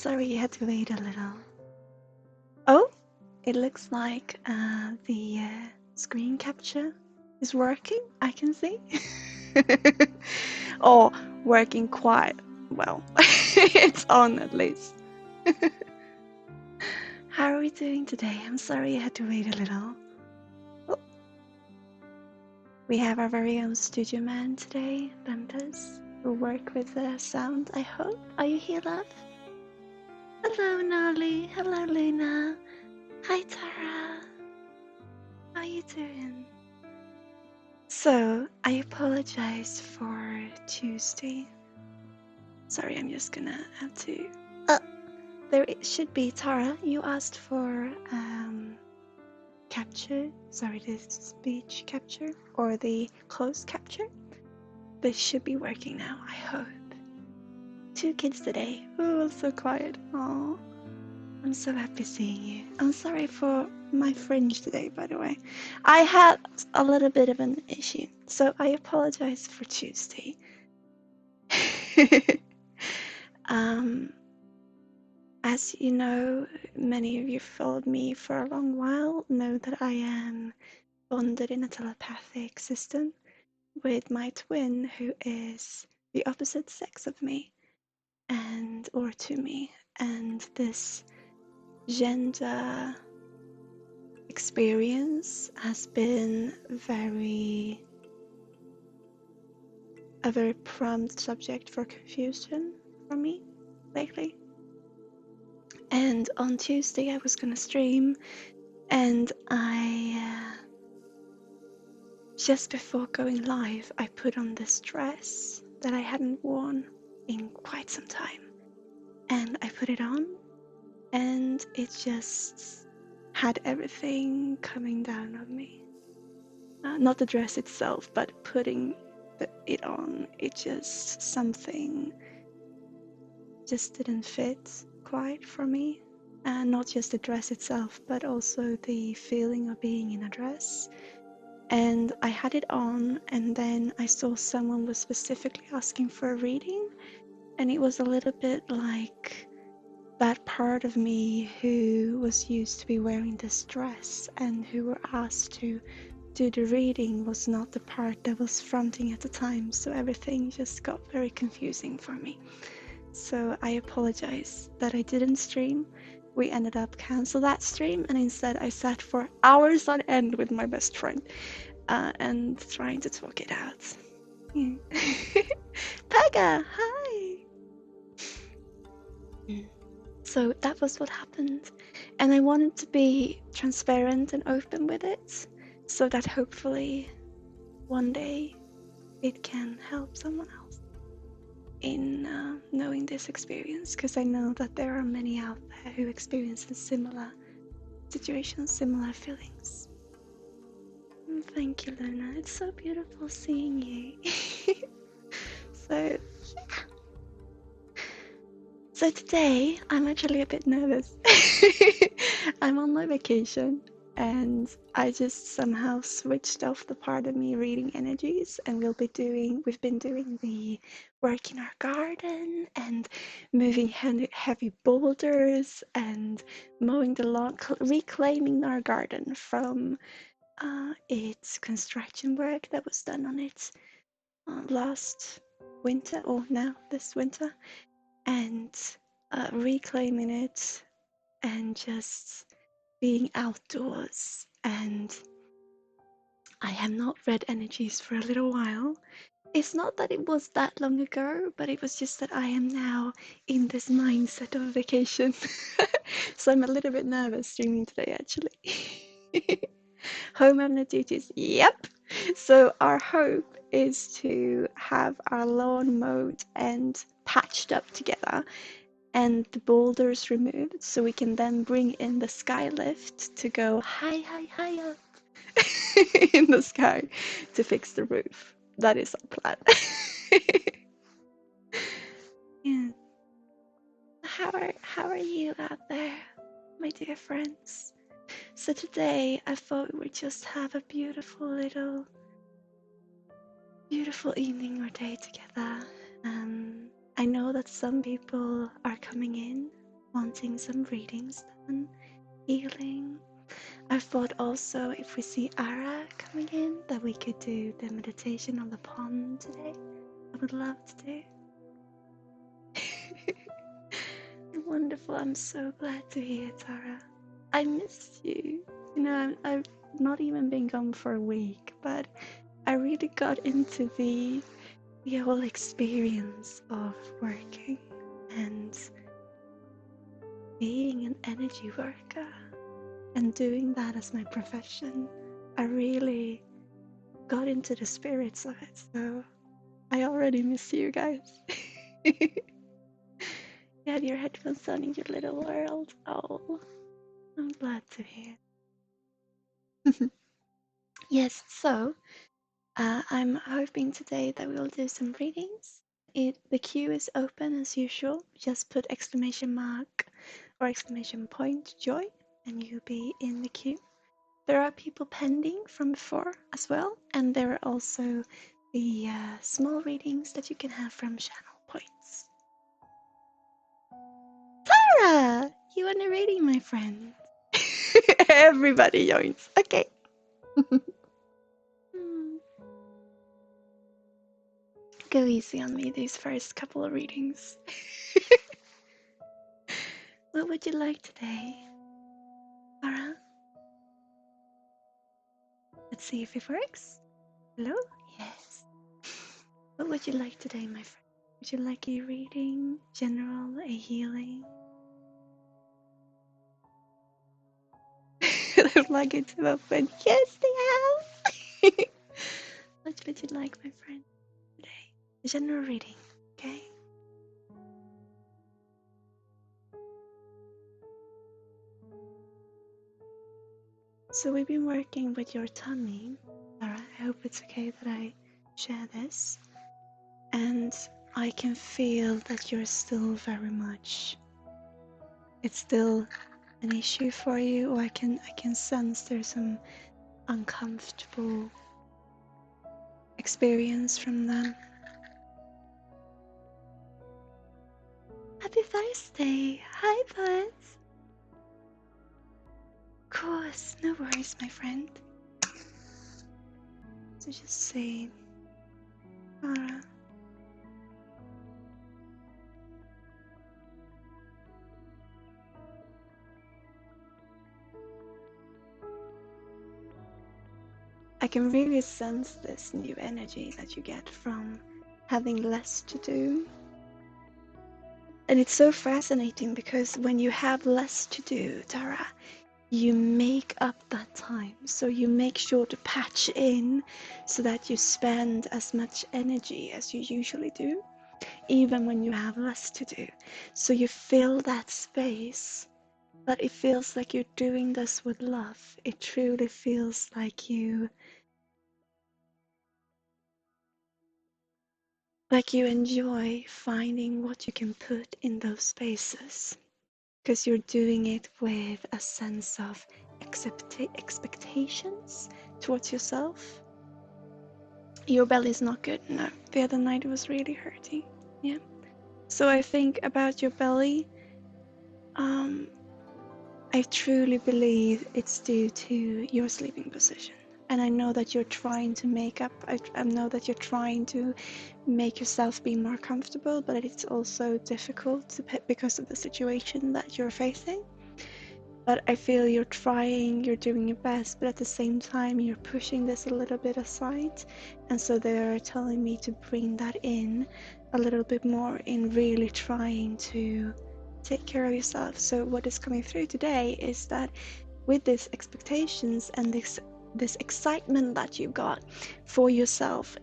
Sorry you had to wait a little. Oh, it looks like the screen capture is working, I can see. Or working quite well. It's on at least. How are we doing today? I'm sorry you had to wait a little. Oh, we have our very own studio man today, Bumpus, who work with the sound, I hope. Are you here, love? Hello, Nolly. Hello, Luna. Hi, Tara. How are you doing? So, I apologize for Tuesday. Sorry, I'm just gonna have to... there it should be, Tara. You asked for capture. Sorry, the speech capture or the closed capture. This should be working now, I hope. 2 kids today. Oh, so quiet. Oh, I'm so happy seeing you. I'm sorry for my fringe today, by the way. I had a little bit of an issue, so I apologize for Tuesday. As you know, many of you followed me for a long while, know that I am bonded in a telepathic system with my twin, who is the opposite sex of me, or to me, and this gender experience has been a very prompt subject for confusion for me lately. And on Tuesday I was gonna stream, and I just before going live I put on this dress that I hadn't worn in quite some time, and I put it on, and it just had everything coming down on me. Not the dress itself, but putting it on, it just something just didn't fit quite for me. And not just the dress itself, but also the feeling of being in a dress. And I had it on, and then I saw someone was specifically asking for a reading, and it was a little bit like that part of me who was used to be wearing this dress and who were asked to do the reading was not the part that was fronting at the time, so everything just got very confusing for me. So I apologize that I didn't stream. We ended up canceling that stream, and instead I sat for hours on end with my best friend and trying to talk it out. Yeah. Pega, hi! So that was what happened, and I wanted to be transparent and open with it, so that hopefully one day it can help someone else in knowing this experience, because I know that there are many out there who experience similar situations, similar feelings. Thank you, Luna. It's so beautiful seeing you. So today I'm actually a bit nervous. I'm on my vacation, and I just somehow switched off the part of me reading energies, and we've been doing the work in our garden and moving heavy boulders and mowing the lawn, reclaiming our garden from its construction work that was done on it last winter, or now this winter, and reclaiming it and just being outdoors. And I have not read energies for a little while. It's not that it was that long ago, but it was just that I am now in this mindset of vacation. So I'm a little bit nervous streaming today, actually. Home owner duties, yep. So our hope is to have our lawn mowed and patched up together, and the boulders removed, so we can then bring in the sky lift to go high up in the sky to fix the roof. That is our plan. Yeah. How are you out there, my dear friends? So today I thought we would just have a beautiful evening or day together. I know that some people are coming in wanting some readings done, healing. I thought also if we see Ara coming in, that we could do the meditation on the pond today. I would love to do. Wonderful. I'm so glad to hear, Tara. I missed you. You know, I've not even been gone for a week, but I really got into the whole experience of working and being an energy worker and doing that as my profession. I really got into the spirits of it, so I already miss you guys. You have your headphones on in your little world. Oh, I'm glad to hear. Yes, so I'm hoping today that we'll do some readings. The queue is open as usual. Just put exclamation mark or exclamation point joy and you'll be in the queue. There are people pending from before as well, and there are also the small readings that you can have from channel points. Tara, you want a reading, my friend? Everybody joins. Okay. Go easy on me these first couple of readings. What would you like today, Tara? Let's see if it works. Hello? Yes. What would you like today, my friend? Would you like a reading, general, a healing? The floodgates have opened. Yes, they have. What would you like, my friend, today? A general reading, okay? So we've been working with your tummy, Tara. I hope it's okay that I share this. And I can feel that you're still very much. It's still an issue for you, or I can sense there's some uncomfortable experience from them. Happy Thursday! Hi, Buzz! Of course, no worries, my friend. So just say, Tara. I can really sense this new energy that you get from having less to do. And it's so fascinating because when you have less to do, Tara, you make up that time. So you make sure to patch in so that you spend as much energy as you usually do, even when you have less to do. So you fill that space, but it feels like you're doing this with love. It truly feels like you enjoy finding what you can put in those spaces because you're doing it with a sense of expectations towards yourself. Your belly's not good. No, the other night it was really hurting. Yeah. So I think about your belly. I truly believe it's due to your sleeping position. And I know that you're trying to make up, I know that you're trying to make yourself be more comfortable, but it's also difficult because of the situation that you're facing. But I feel you're trying, you're doing your best, but at the same time, you're pushing this a little bit aside. And so they're telling me to bring that in a little bit more in really trying to take care of yourself. So what is coming through today is that with these expectations and this excitement that you got for yourself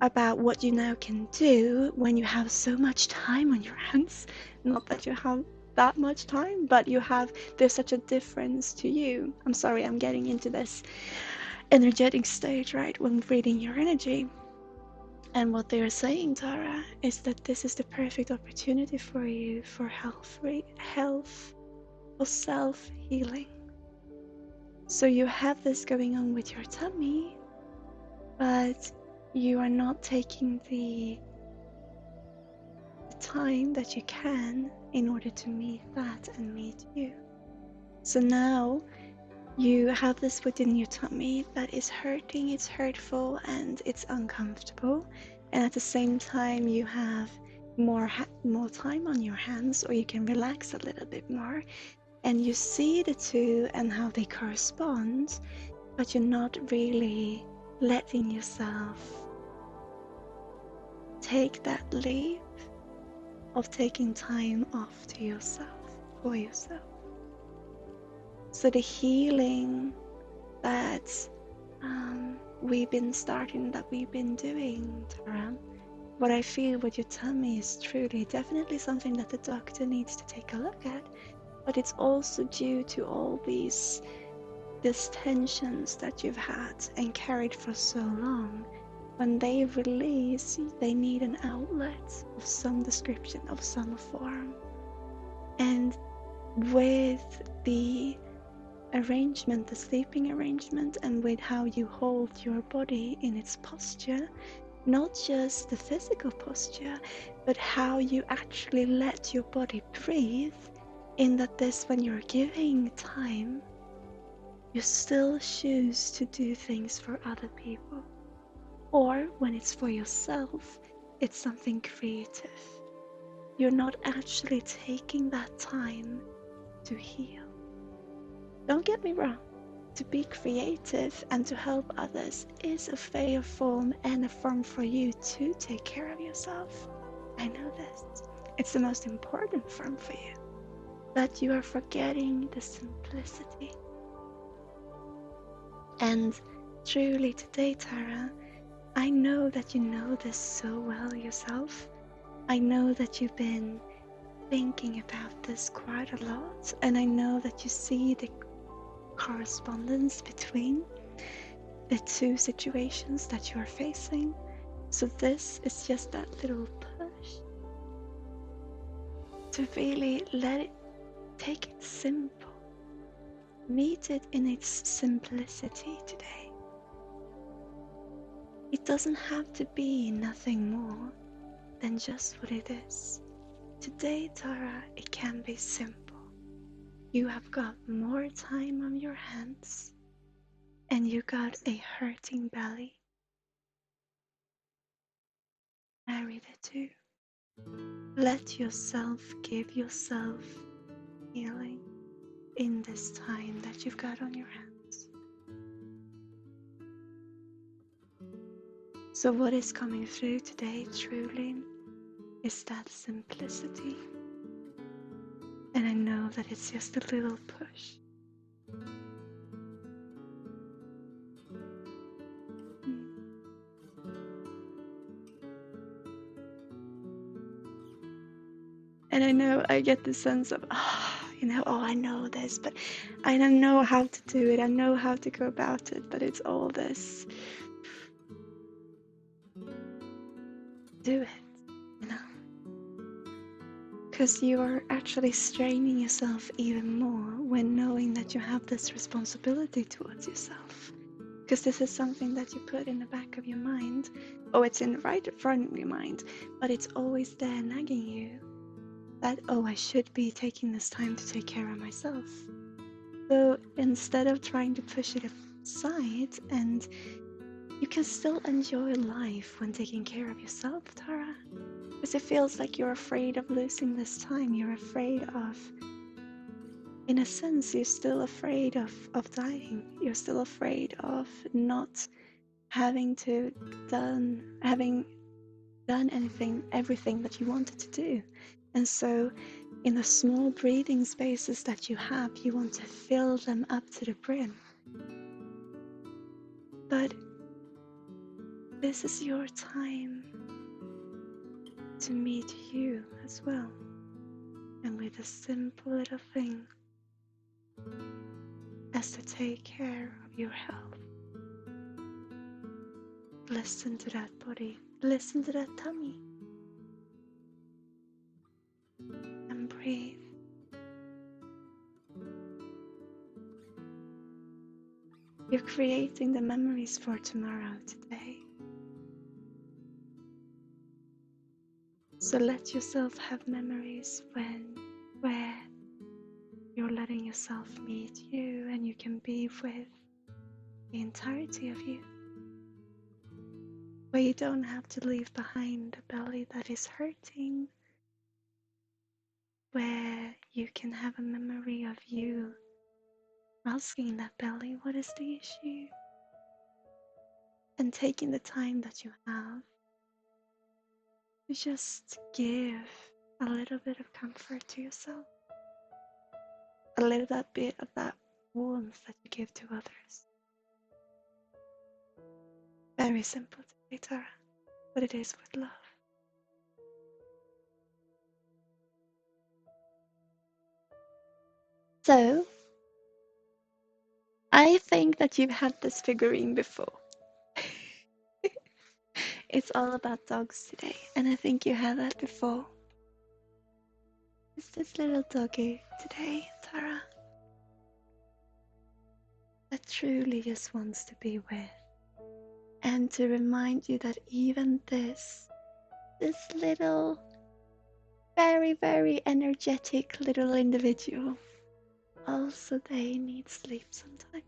about what you now can do when you have so much time on your hands, not that you have that much time, but there's such a difference to you. I'm sorry, I'm getting into this energetic stage, right, when reading your energy. And what they are saying, Tara, is that this is the perfect opportunity for you for health or self-healing. So you have this going on with your tummy, but you are not taking the time that you can in order to meet that and meet you. So now you have this within your tummy that is hurting, it's hurtful, and it's uncomfortable. And at the same time, you have more time on your hands, or you can relax a little bit more. And you see the two and how they correspond, but you're not really letting yourself take that leap of taking time off to yourself, for yourself. So the healing that we've been doing, Tara, what I feel with your tummy is truly definitely something that the doctor needs to take a look at, but it's also due to all these tensions that you've had and carried for so long. When they release, they need an outlet of some description, of some form. And with the arrangement, the sleeping arrangement, and with how you hold your body in its posture, not just the physical posture, but how you actually let your body breathe, in that this, when you're giving time, you still choose to do things for other people. Or when it's for yourself, it's something creative. You're not actually taking that time to heal. Don't get me wrong, to be creative and to help others is a fair form and a form for you to take care of yourself. I know this. It's the most important form for you. But you are forgetting the simplicity. And truly today, Tara, I know that you know this so well yourself. I know that you've been thinking about this quite a lot, and I know that you see the correspondence between the two situations that you are facing. So this is just that little push to really take it simple. Meet it in its simplicity today. It doesn't have to be nothing more than just what it is. Today, Tara, it can be simple. You have got more time on your hands, and you got a hurting belly. Marry the two. Let yourself give yourself healing in this time that you've got on your hands. So what is coming through today truly is that simplicity. And I know that it's just a little push. And I know I get the sense of, I know this, but I don't know how to do it. I know how to go about it, but it's all this. Do it, Because you are actually straining yourself even more when knowing that you have this responsibility towards yourself. Because this is something that you put in the back of your mind. Oh, it's in right in front of your mind, but it's always there nagging you. That, I should be taking this time to take care of myself. So instead of trying to push it aside, and you can still enjoy life when taking care of yourself, Tara. Because it feels like you're afraid of losing this time. You're afraid of, in a sense, you're still afraid of dying. You're still afraid of not having done everything that you wanted to do. And so in the small breathing spaces that you have, you want to fill them up to the brim. But this is your time to meet you as well. And with a simple little thing as to take care of your health. Listen to that body. Listen to that tummy. And breathe. You're creating the memories for tomorrow today. So let yourself have memories where you're letting yourself meet you and you can be with the entirety of you. Where you don't have to leave behind a belly that is hurting. Where you can have a memory of you asking that belly, what is the issue? And taking the time that you have to just give a little bit of comfort to yourself. A little bit of that warmth that you give to others. Very simple today, Tara, but it is with love. So, I think that you've had this figurine before. It's all about dogs today, and I think you had that before. It's this little doggy today, Tara, that truly just wants to be with. And to remind you that even this little, very, very energetic little individual, also they need sleep sometimes.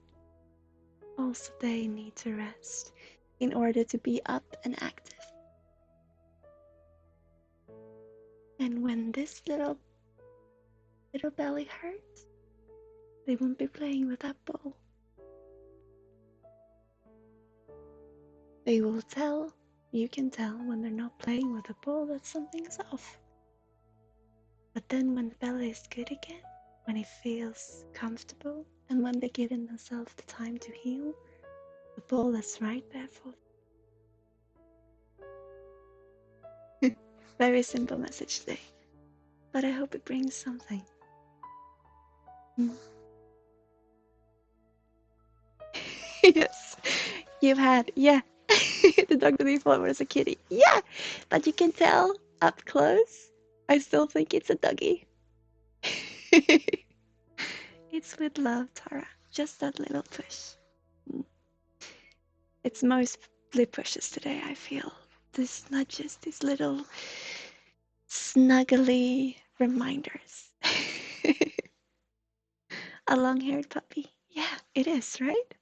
Also they need to rest in order to be up and active. And when this little belly hurts, they won't be playing with that ball. They will tell, you can tell when they're not playing with the ball that something is off. But then when the belly is good again, when it feels comfortable, and when they're giving themselves the time to heal, the ball is right there for them. Very simple message today, but I hope it brings something. Yes, you've had, yeah, the dog that we thought was a kitty. Yeah, but you can tell up close, I still think it's a doggy. It's with love, Tara. Just that little push. It's mostly pushes today, I feel. These nudges, these little snuggly reminders. A long-haired puppy. Yeah, it is, right?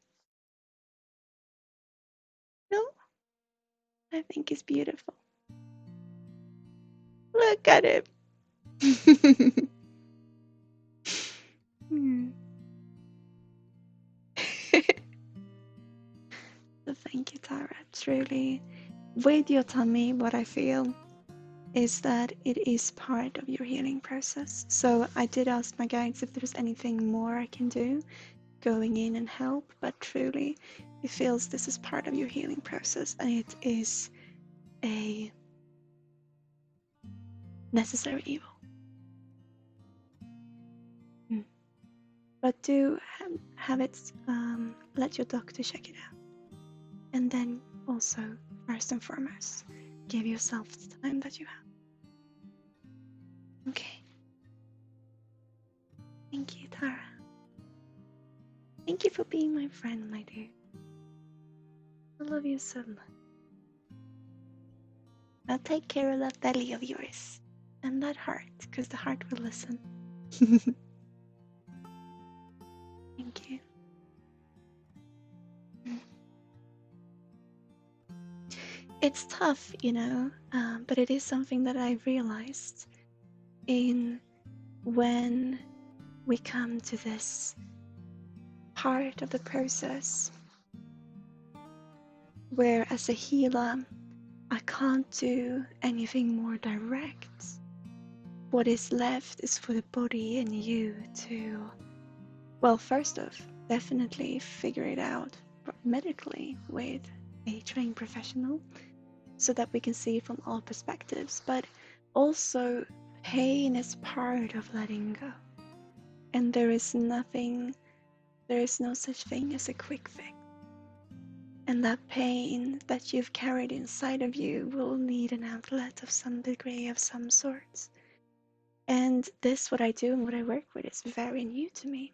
No? I think it's beautiful. Look at it. So thank you, Tara. Truly, with your tummy, what I feel is that it is part of your healing process. So I did ask my guides if there's anything more I can do going in and help, but truly it feels this is part of your healing process and it is a necessary evil. But do have it, let your doctor check it out. And then also, first and foremost, give yourself the time that you have. Okay. Thank you, Tara. Thank you for being my friend, my dear. I love you so much. Now take care of that belly of yours and that heart, because the heart will listen. Thank you. It's tough, but it is something that I realized in when we come to this part of the process where, as a healer, I can't do anything more direct. What is left is for the body and you to, well, first off, definitely figure it out medically with a trained professional so that we can see it from all perspectives. But also, pain is part of letting go. And there is no such thing as a quick fix. And that pain that you've carried inside of you will need an outlet of some degree, of some sorts. And this, what I do and what I work with, is very new to me.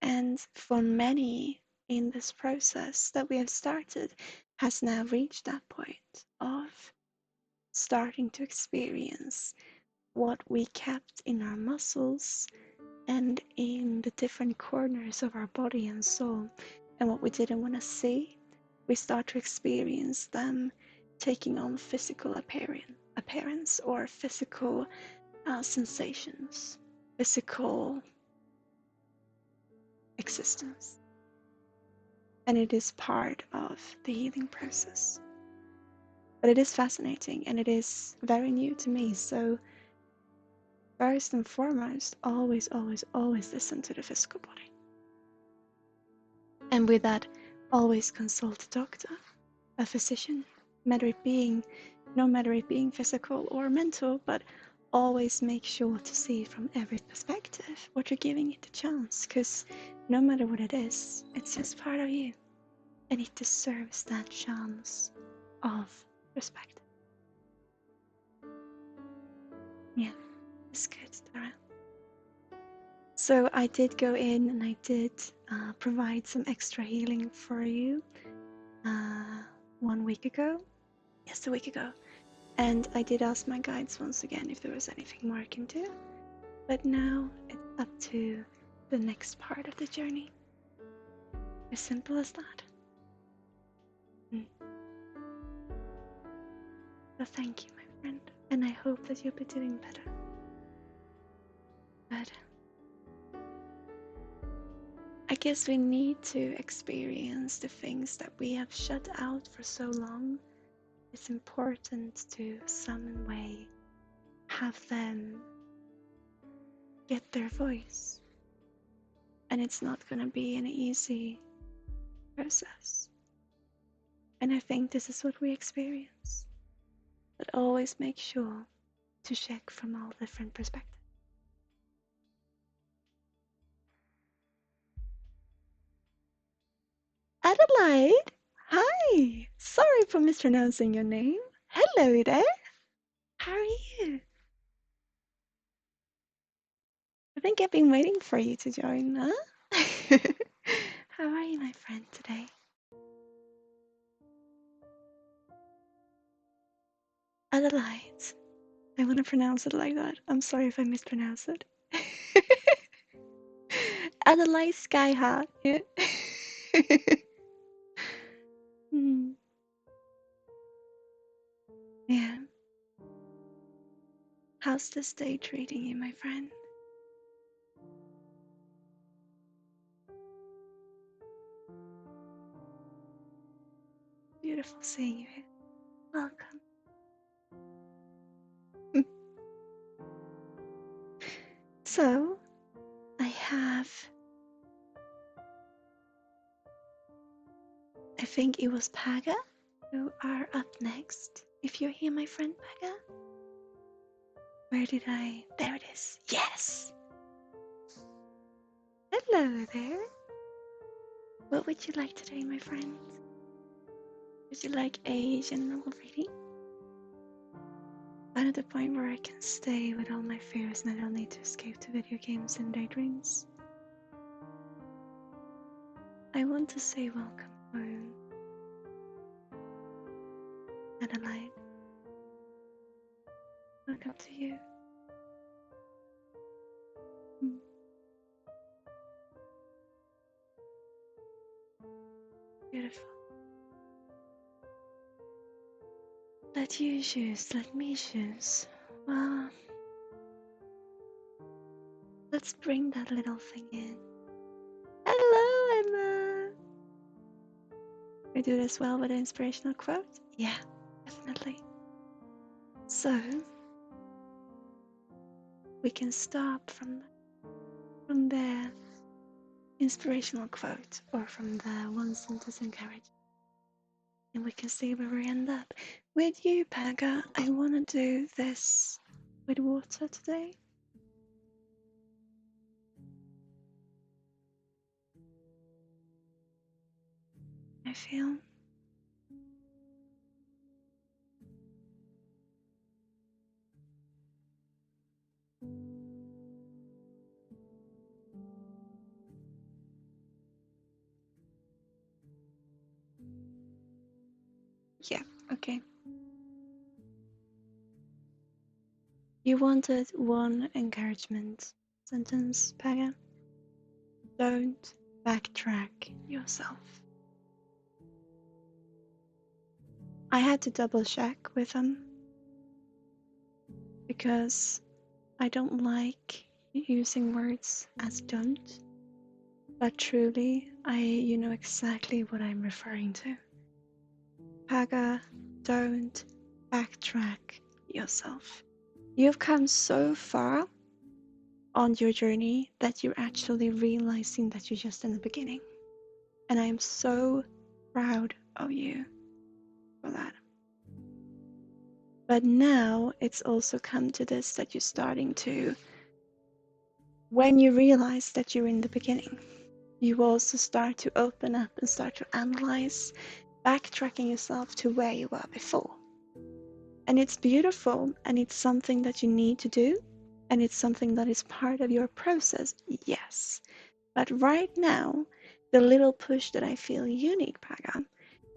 And for many in this process that we have started has now reached that point of starting to experience what we kept in our muscles and in the different corners of our body and soul, and what we didn't want to see, we start to experience them taking on physical appearance or physical sensations, physical existence. And it is part of the healing process. But it is fascinating and it is very new to me. So first and foremost, always, always, always listen to the physical body. And with that, always consult a doctor, a physician, no matter it being physical or mental, but always make sure to see it from every perspective, what you're giving it a chance, because no matter what it is, it's just part of you, and it deserves that chance of perspective. Yeah, it's good, Tara. So I did go in and I did provide some extra healing for you 1 week ago. Yes, a week ago. And I did ask my guides once again if there was anything more I can do. But now it's up to the next part of the journey. As simple as that. So thank you, my friend. And I hope that you'll be doing better. But I guess we need to experience the things that we have shut out for so long. It's important to some way have them get their voice. And it's not going to be an easy process. And I think this is what we experience. But always make sure to check from all different perspectives. Adelaide, hi. Sorry for mispronouncing your name. Hello there. How are you? I think I've been waiting for you to join, huh? How are you, my friend, today? Adelaide. I want to pronounce it like that. I'm sorry if I mispronounce it. Adelaide Sky Heart. Yeah. Yeah. How's this day treating you, my friend? Beautiful seeing you here. Welcome. So, I think it was Paga who are up next. If you're here, my friend Paga. Where did I? There it is. Yes! Hello there. What would you like today, my friend? Would you like a general reading? I'm at the point where I can stay with all my fears and I don't need to escape to video games and daydreams. I want to say welcome home, Adelaide. Welcome to you. Beautiful. Let you choose, let me choose. Well, let's bring that little thing in. Hello, Emma! We do this well with an inspirational quote? Yeah, definitely. So, we can stop from the inspirational quote or from the one sentence encouragement. And we can see where we end up. With you, Paga, I want to do this with water today. I feel. Yeah, okay. You wanted one encouragement sentence, Paga. Don't backtrack yourself. I had to double check with him because I don't like using words as don't, but truly, you know exactly what I'm referring to. Paga, don't backtrack yourself. You've come so far on your journey that you're actually realizing that you're just in the beginning. And I am so proud of you for that. But now it's also come to this that you're starting to, when you realize that you're in the beginning, you also start to open up and start to analyze, backtracking yourself to where you were before. And it's beautiful, and it's something that you need to do, and it's something that is part of your process, yes. But right now, the little push that I feel unique, Paga,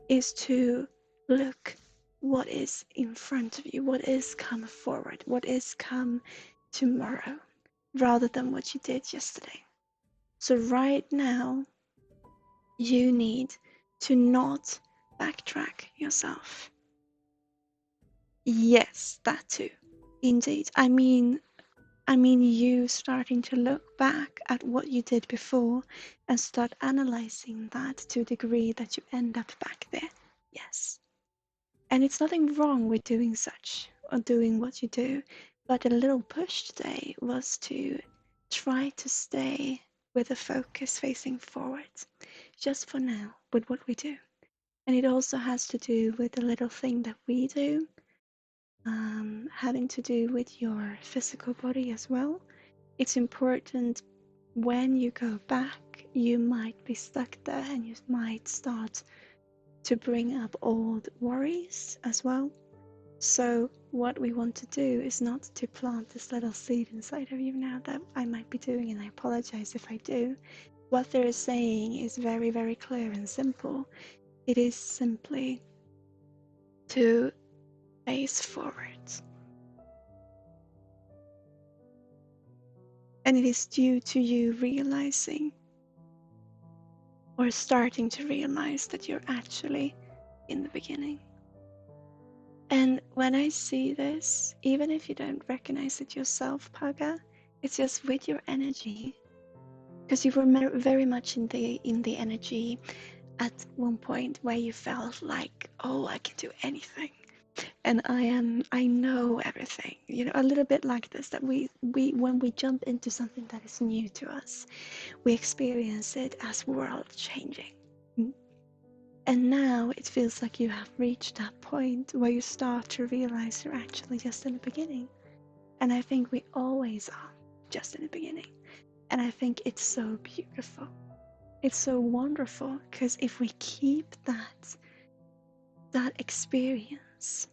is to look what is in front of you, what is come forward, what is come tomorrow, rather than what you did yesterday. So right now, you need to not backtrack yourself. Yes, that too. Indeed. I mean you starting to look back at what you did before and start analyzing that to a degree that you end up back there. Yes. And it's nothing wrong with doing such or doing what you do, but a little push today was to try to stay with the focus facing forward, just for now, with what we do. And it also has to do with the little thing that we do, having to do with your physical body as well. It's important when you go back, you might be stuck there and you might start to bring up old worries as well. So what we want to do is not to plant this little seed inside of you now that I might be doing, and I apologize if I do. What they're saying is very, very clear and simple. It is simply to face forward. And it is due to you realizing or starting to realize that you're actually in the beginning. And when I see this, even if you don't recognize it yourself, Paga, it's just with your energy, because you were very much in the energy at one point where you felt like, oh, I can do anything, and I know everything. You know, a little bit like this, that we when we jump into something that is new to us, we experience it as world changing. And now it feels like you have reached that point where you start to realize you're actually just in the beginning. And I think we always are just in the beginning. And I think it's so beautiful. It's so wonderful, because if we keep that experience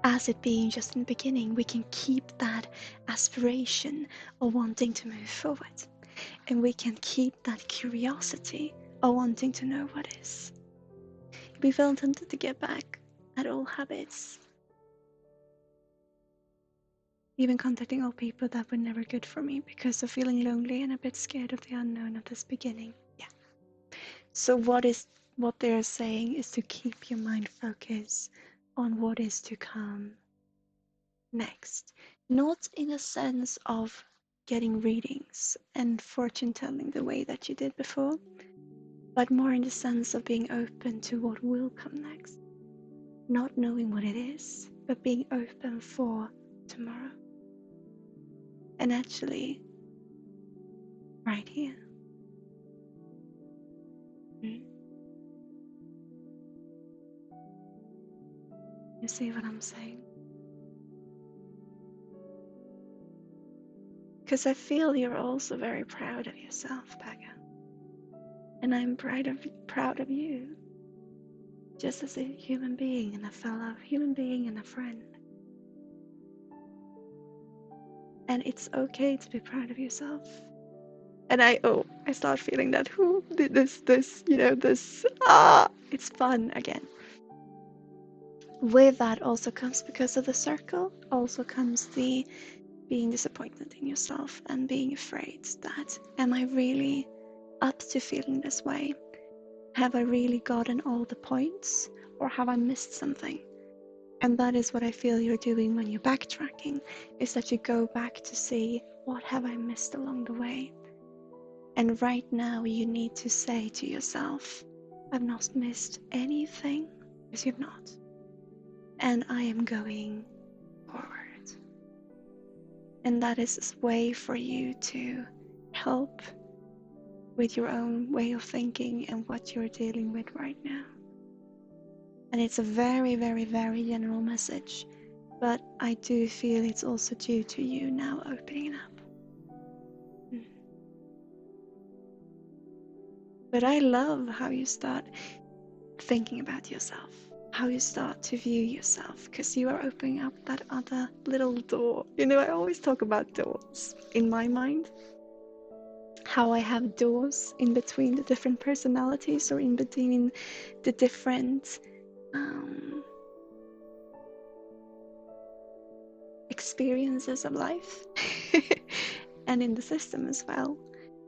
as it being just in the beginning, we can keep that aspiration of wanting to move forward. And we can keep that curiosity of wanting to know what is. We feel tempted to get back at old habits, even contacting old people that were never good for me because of feeling lonely and a bit scared of the unknown of this beginning. Yeah. So what they're saying is to keep your mind focused on what is to come next. Not in a sense of getting readings and fortune telling the way that you did before, but more in the sense of being open to what will come next. Not knowing what it is, but being open for tomorrow. And actually, right here. You see what I'm saying? Because I feel you're also very proud of yourself, Paga. And I'm proud of you, just as a human being and a fellow human being and a friend. And it's okay to be proud of yourself. And I start feeling that it's fun again. with that also comes, because of the circle, also comes the being disappointed in yourself and being afraid that, am I really up to feeling this way? Have I really gotten all the points, or have I missed something? And that is what I feel you're doing when you're backtracking, is that you go back to see, what have I missed along the way? And right now you need to say to yourself, I've not missed anything, because you've not. And I am going forward. And that is a way for you to help with your own way of thinking and what you're dealing with right now. And it's a very, very, very general message, but I do feel it's also due to you now opening up. But I love how you start thinking about yourself, how you start to view yourself, because you are opening up that other little door. You know, I always talk about doors in my mind, how I have doors in between the different personalities, or in between the different experiences of life and in the system as well,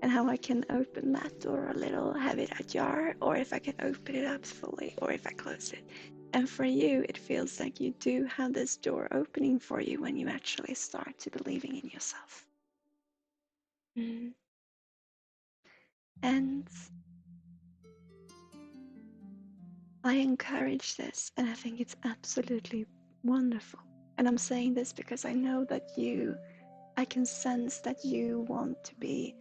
and how I can open that door a little, have it ajar, or if I can open it up fully, or if I close it. And for you, it feels like you do have this door opening for you when you actually start to believing in yourself. And I encourage this, and I think it's absolutely wonderful. And I'm saying this because I know that I can sense that you want to be,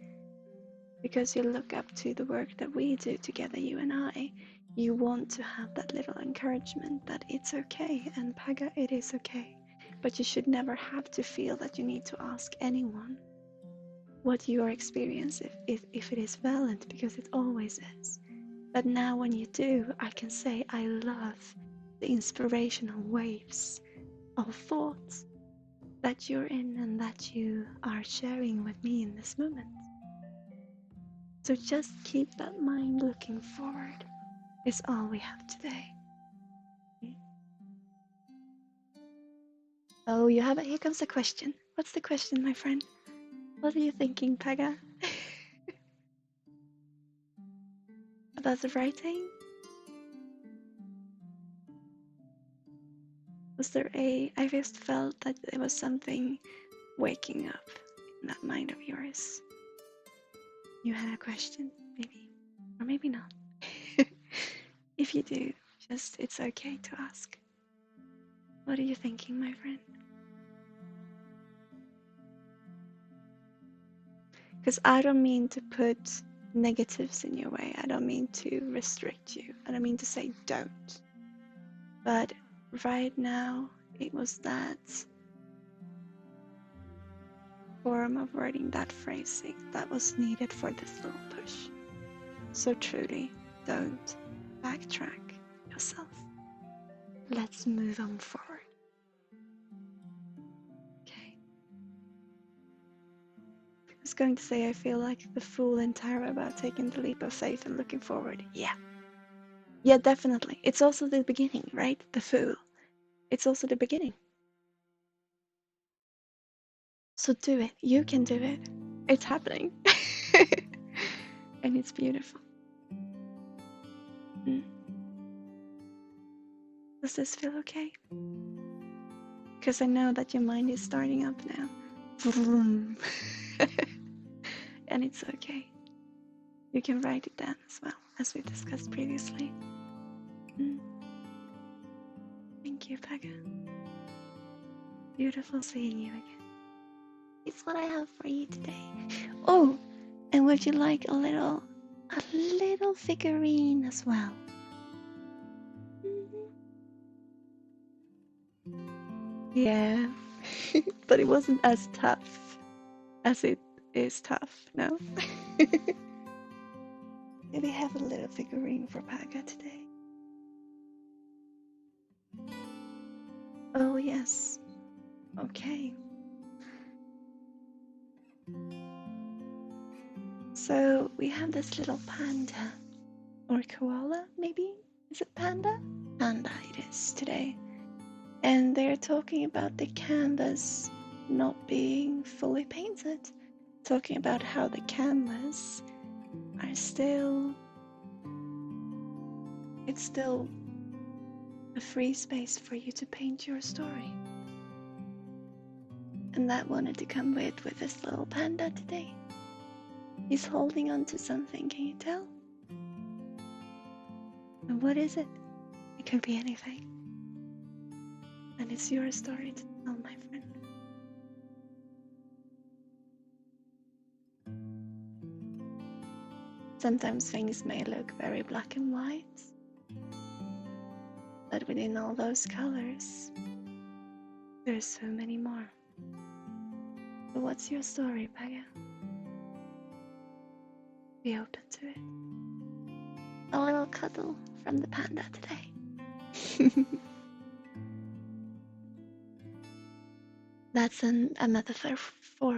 because you look up to the work that we do together, you and I. You want to have that little encouragement that it's okay, and Paga, it is okay. But you should never have to feel that you need to ask anyone what your experience, if it is valid, because it always is. But now when you do, I can say I love the inspirational waves of thoughts that you're in and that you are sharing with me in this moment. So just keep that mind looking forward, is all we have today. Oh, here comes the question. What's the question, my friend? What are you thinking, Paga? About the writing? I just felt that there was something waking up in that mind of yours. You had a question, maybe, or maybe not. If you do, it's okay to ask. What are you thinking, my friend? Because I don't mean to put negatives in your way. I don't mean to restrict you. I don't mean to say don't. But right now, it was that form of wording, that phrasing, that was needed for this little push. So truly, don't backtrack yourself. Let's move on forward. Okay. I was going to say I feel like the fool in tarot about taking the leap of faith and looking forward. Yeah, definitely. It's also the beginning, right? The fool. It's also the beginning. So do it. You can do it. It's happening. And it's beautiful. Does this feel okay? Because I know that your mind is starting up now. And it's okay. You can write it down as well, as we discussed previously. Thank you, Paga. Beautiful seeing you again. It's what I have for you today. Oh, and would you like a little figurine as well? Yeah, but it wasn't as tough as it is tough, no? Maybe have a little figurine for Paga today. Oh, yes. Okay. So we have this little panda, or koala, maybe? Is it panda? Panda it is today. And they're talking about the canvas not being fully painted, talking about how the canvas are still, it's still a free space for you to paint your story. And that wanted to come with this little panda today. He's holding on to something, can you tell? And what is it? It could be anything. And it's your story to tell, my friend. Sometimes things may look very black and white, but within all those colors, there's so many more. So what's your story, Pega? Be open to it. A little cuddle from the panda today. That's a metaphor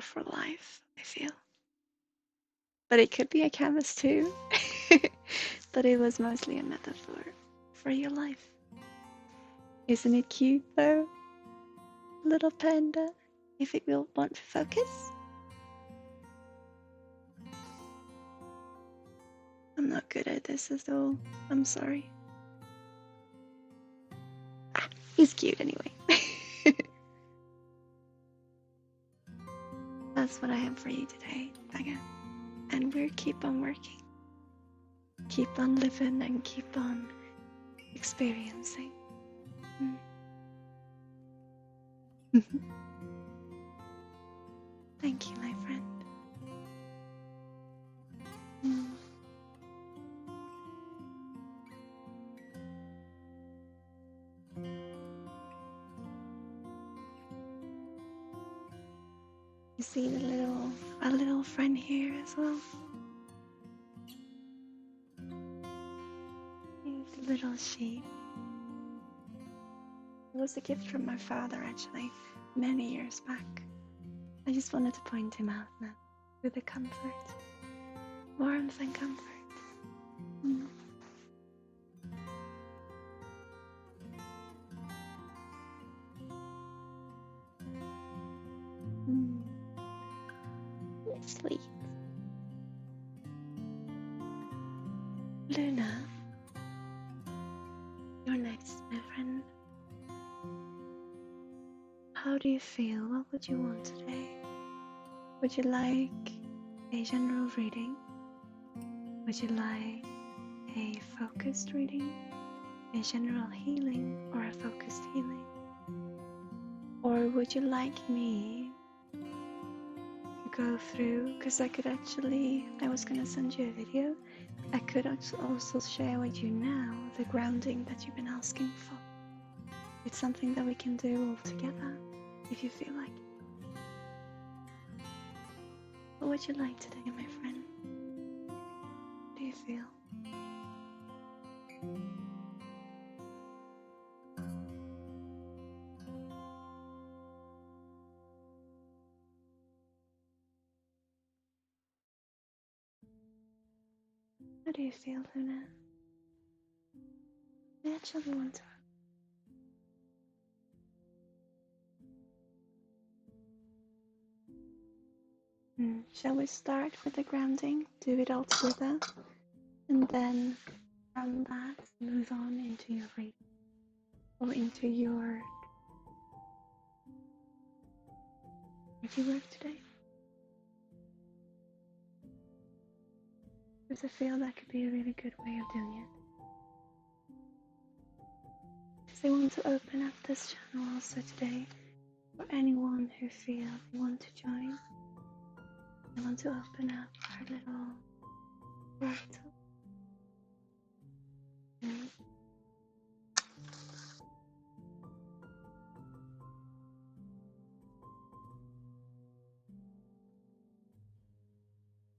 for life, I feel. But it could be a canvas too. But it was mostly a metaphor for your life. Isn't it cute though? Little panda, if it will want to focus. I'm not good at this at all. I'm sorry. Ah, he's cute anyway. That's what I have for you today, Pega. And we'll keep on working. Keep on living and keep on experiencing. Thank you, my friend. You see our little friend here as well. He's a little sheep. It was a gift from my father, actually, many years back. I just wanted to point him out now, with the comfort, warmth and comfort. Sweet. Luna, you're next, my friend. How do you feel? What would you want today? Would you like a general reading? Would you like a focused reading? A general healing or a focused healing? Or would you like me to go through, because I was going to send you a video. I could also share with you now the grounding that you've been asking for. It's something that we can do all together if you feel like it. What would you like today, my friend? How do you feel? How do you feel, Luna? I actually want to. Shall we start with the grounding? Do it all together, and then from that move on into your reading or into your work today? Because I feel that could be a really good way of doing it. Because I want to open up this channel also today for anyone who feels they want to join. I want to open up our little portal.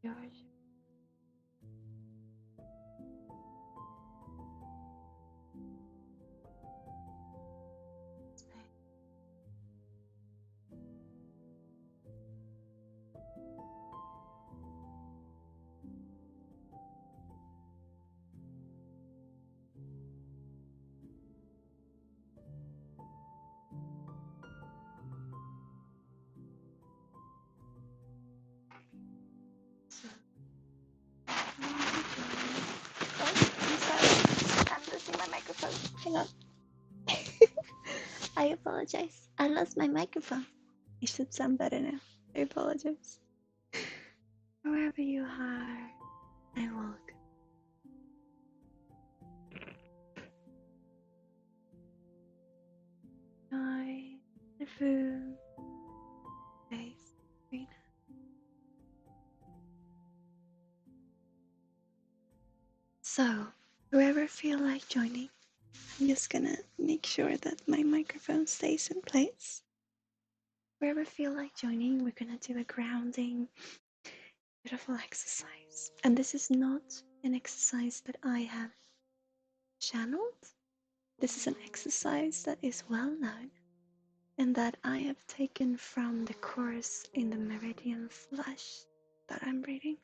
George. hang on. I apologize. I lost my microphone. It should sound better now. I apologize. Wherever you are, I welcome. Join the room. Face screen. So, whoever feel like joining, I'm just gonna make sure that my microphone stays in place. Whoever feel like joining, we're gonna do a grounding, beautiful exercise. And this is not an exercise that I have channeled. This is an exercise that is well known and that I have taken from the course in the Meridian Flush that I'm reading.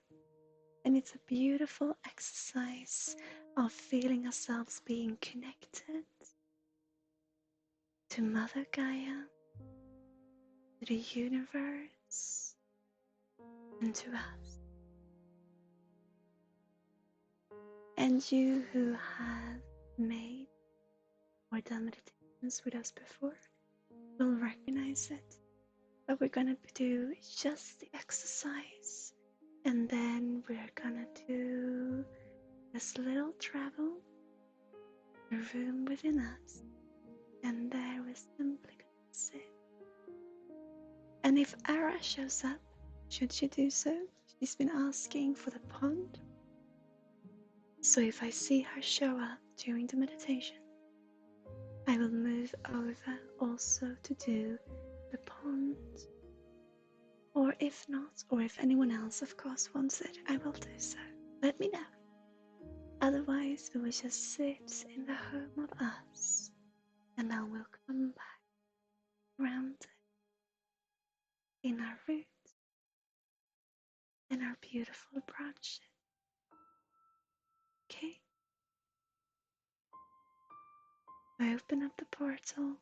And it's a beautiful exercise of feeling ourselves being connected to Mother Gaia, to the universe, and to us. And you who have made or done meditations with us before will recognize it. But we're gonna do just the exercise, and then we're gonna do this little travel, the room within us, and there we're simply gonna sit. And if Ara shows up, should she do so? She's been asking for the pond. So if I see her show up during the meditation, I will move over also to do the pond. Or if not, or if anyone else of course wants it, I will do so. Let me know. Otherwise, we will just sit in the home of us, and then we'll come back grounded in our roots and our beautiful branches. Okay? I open up the portal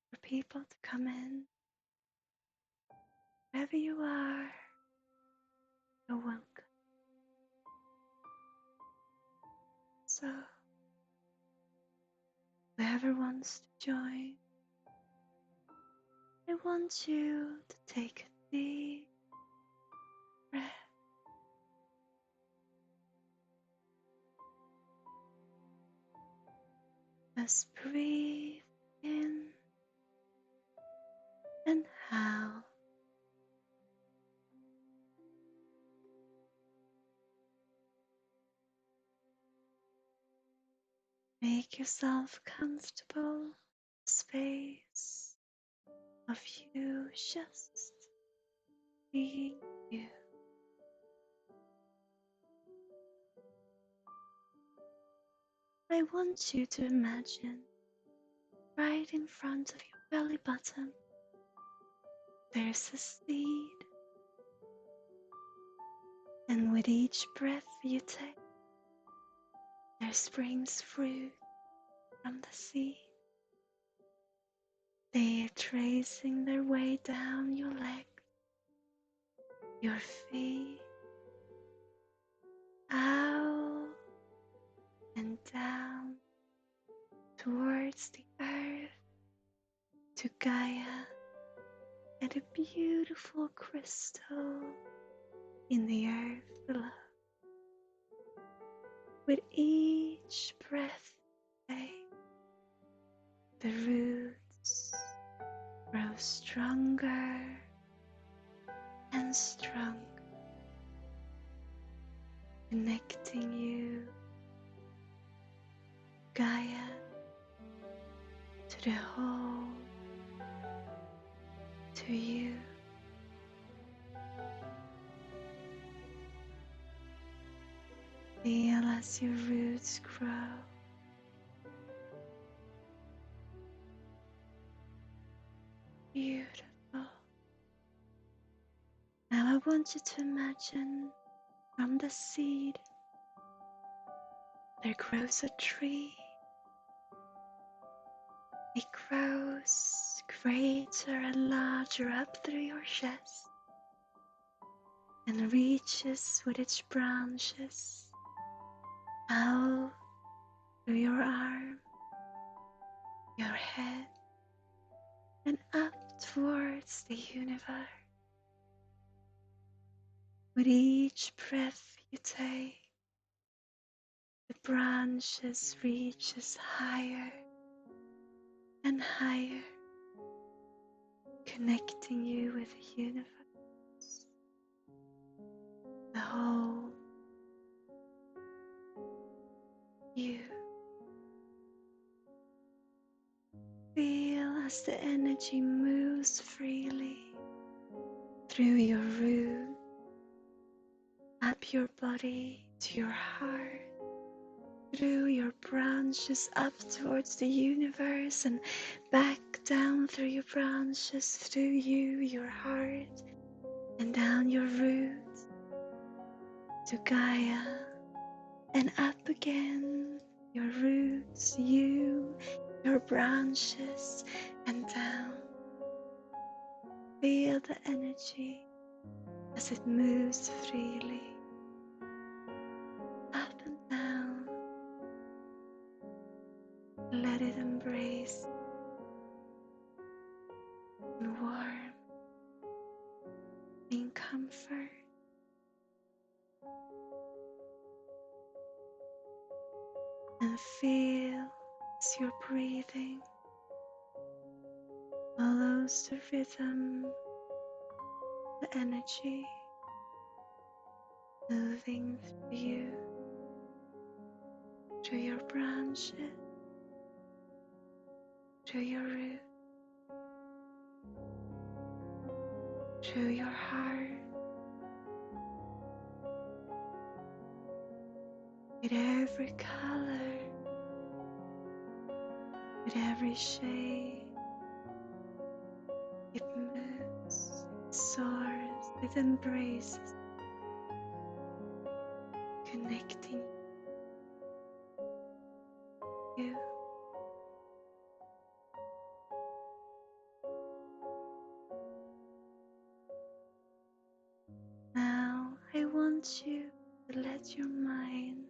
for people to come in. Wherever you are, you're welcome. So, whoever wants to join, I want you to take a deep breath. Just breathe in and out. Make yourself comfortable, space of you just being you. I want you to imagine right in front of your belly button there's a seed, and with each breath you take, there springs fruit from the seed. They are tracing their way down your legs, your feet, out and down towards the earth, to Gaia, and a beautiful crystal in the earth below. With each breath you take, the roots grow stronger and stronger, connecting you, Gaia, to the whole, to you. Feel as your roots grow. Beautiful. Now I want you to imagine from the seed there grows a tree. It grows greater and larger up through your chest and reaches with its branches out through your arm, your head, and up towards the universe. With each breath you take, the branches reaches higher and higher, connecting you with the universe, the whole you. Feel as the energy moves freely through your root, up your body to your heart, through your branches up towards the universe, and back down through your branches, through you, your heart, and down your roots to Gaia, and up again, your roots, you, your branches, and down. Feel the energy as it moves freely, up and down. Let it embrace and warm in comfort. And feel as you're breathing follows the rhythm, the energy moving through you, through your branches, through your root, through your heart, with every color, with every shade. It moves, it soars, it embraces, connecting you. Now I want you to let your mind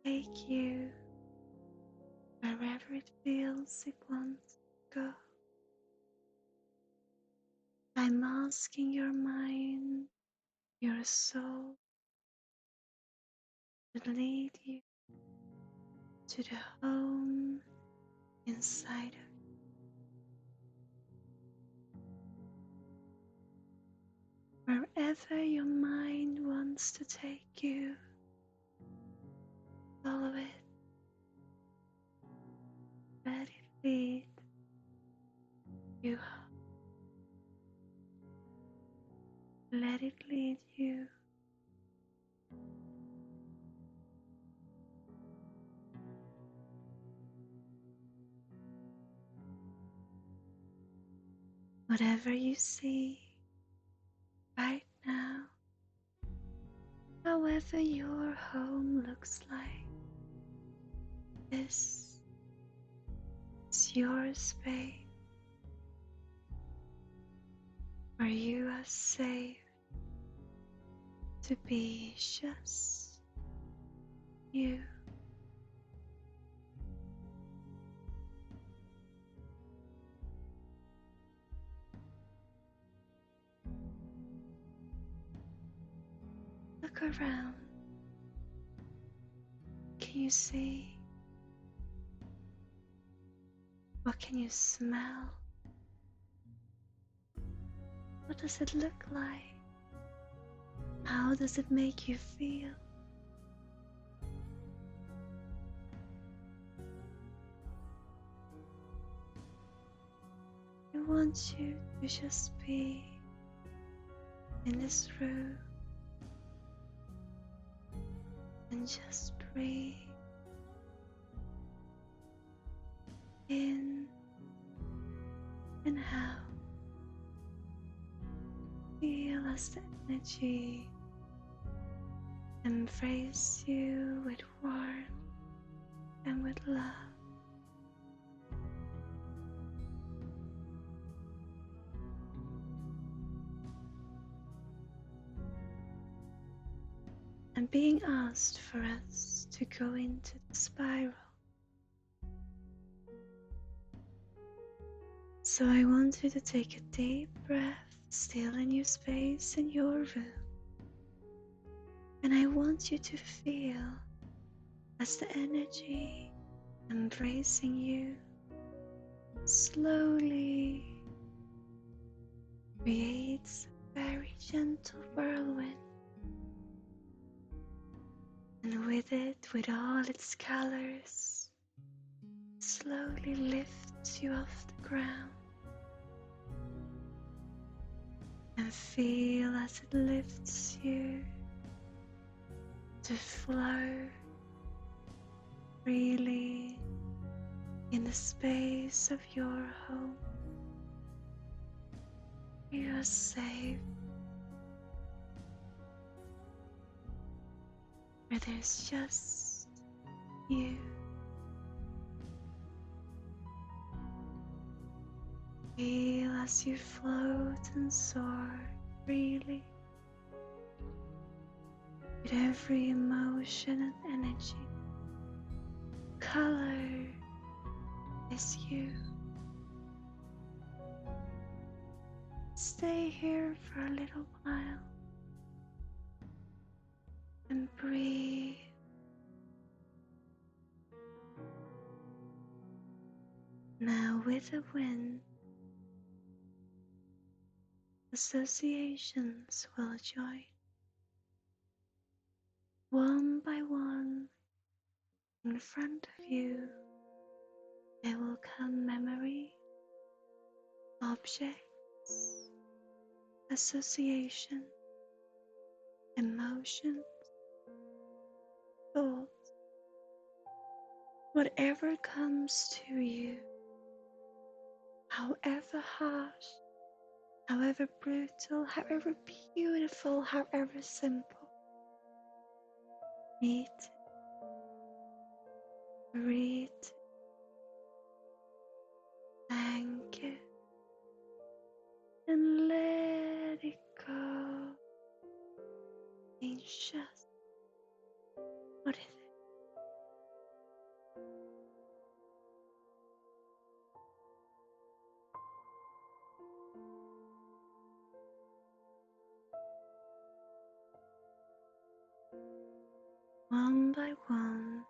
take you wherever it feels it wants to go. I'm asking your mind, your soul, to lead you to the home inside of you. Wherever your mind wants to take you, follow it. Let it lead you. Let it lead you. Whatever you see right now, however your home looks like, this is your space where you are safe to be just you. Look around. Can you see? What can you smell? What does it look like? How does it make you feel? I want you to just be in this room and just breathe in and out. Feel as the energy embrace you with warmth and with love. And being asked for us to go into the spiral. So I want you to take a deep breath, still in your space in your room. And I want you to feel as the energy embracing you slowly creates a very gentle whirlwind. And with it, with all its colors, slowly lifts you off the ground. And feel as it lifts you to flow freely in the space of your home. You are safe, where there's just you. Feel as you float and soar freely with every emotion and energy. Color is you. Stay here for a little while and breathe. Now with the wind, associations will join. One by one, in front of you, there will come memory, objects, association, emotions, thoughts. Whatever comes to you, however harsh, however brutal, however beautiful, however simple, meet, read, thank it, and let it go. It's just what is it? One by one,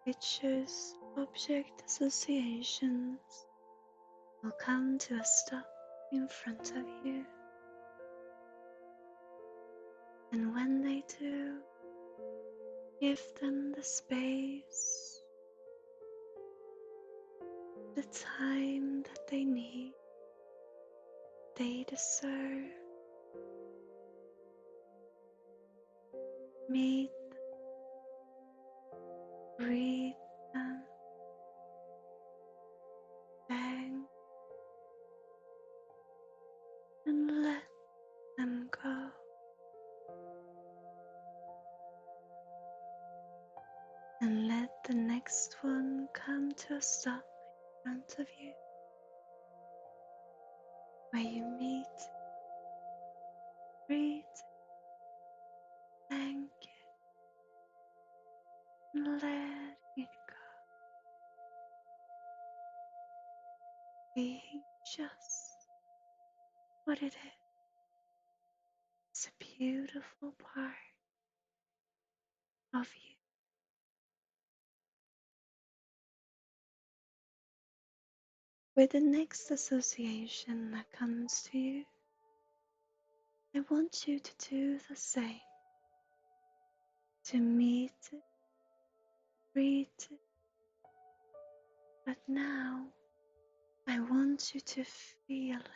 pictures, object associations will come to a stop in front of you. And when they do, give them the space, the time that they need, they deserve. Meet, breathe them, thank, and let them go. And let the next one come to a stop in front of you, where you meet, breathe, thank it, and let it go. Being just what it is. It's a beautiful part of you. With the next association that comes to you, I want you to do the same. To meet it, read it. But now I want you to feel it.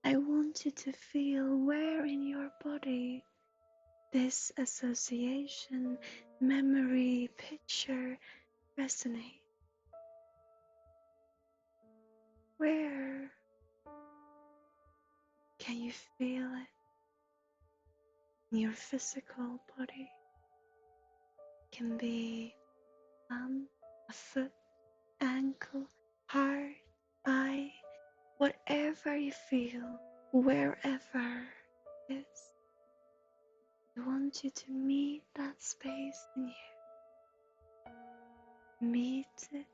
I want you to feel where in your body this association, memory, picture resonate. Where can you feel it in your physical body? It can be a foot, ankle, heart, eye, whatever you feel, wherever it is. I want you to meet that space in you. Meet it,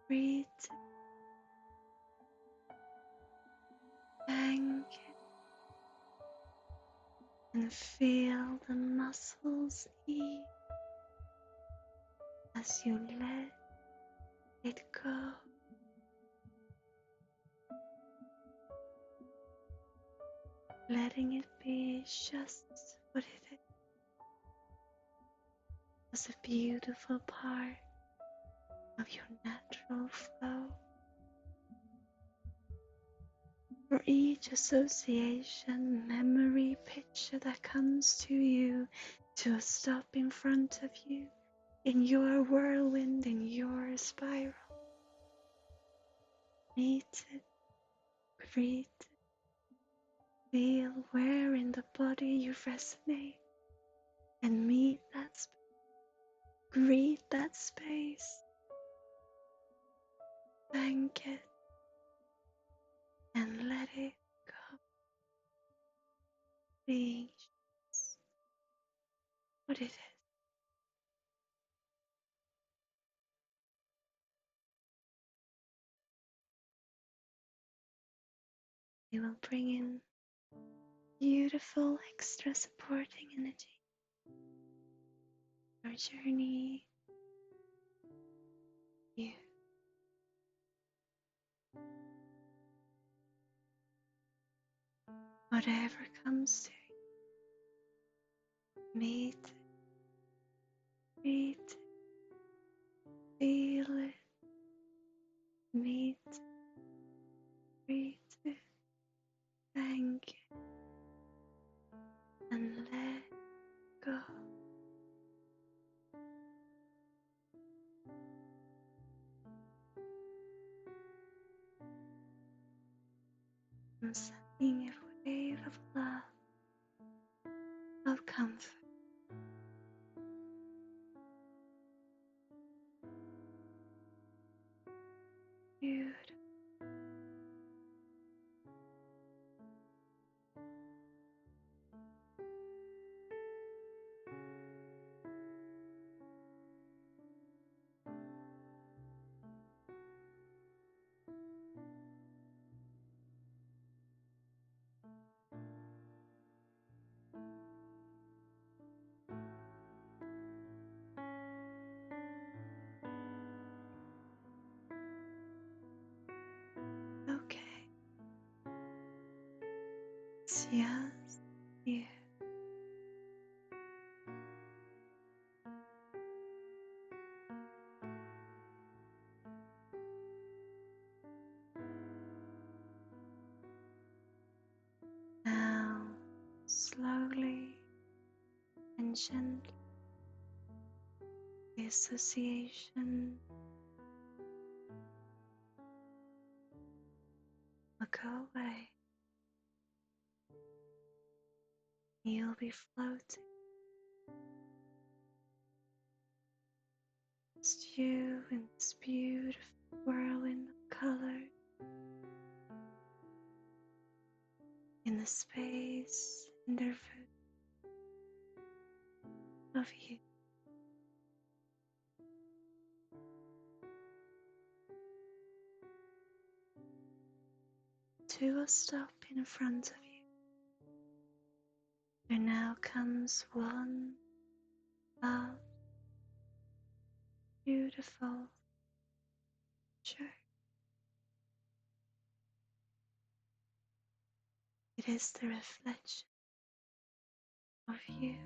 breathe it, thank it, and feel the muscles ease as you let it go. Letting it be just what it is. As a beautiful part of your natural flow. For each association, memory, picture that comes to you, to a stop in front of you, in your whirlwind, in your spiral. Meet it, greet it, feel where in the body you resonate, and meet that space, greet that space, thank it, and let it go. Being just what it is. You will bring in beautiful extra supporting energy. Your journey, you. Whatever comes to you, meet it, greet it, feel it, meet it, greet it, thank it, and let go. I'm sending a wave of love, of comfort. Beautiful. Okay. It's just you. Now, slowly and gently, the association will go away. You'll be floating. Just you in this beautiful whirlwind of color, in the space and the root of you. To a stop in front of you. There now comes one love, beautiful picture. It is the reflection of you.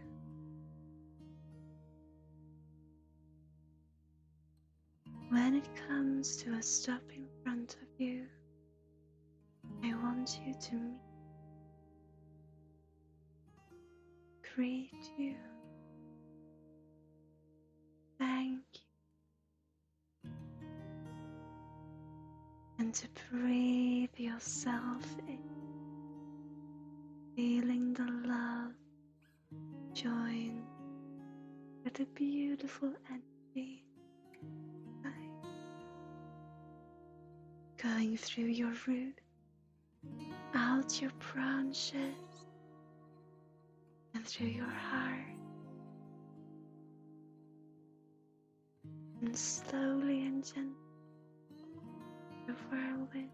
When it comes to a stop in front of you, I want you to meet, greet you, thank you, and to breathe yourself in, feeling the love join with the beautiful energy going through your root, out your branches, and through your heart, and slowly and gently the whirlwind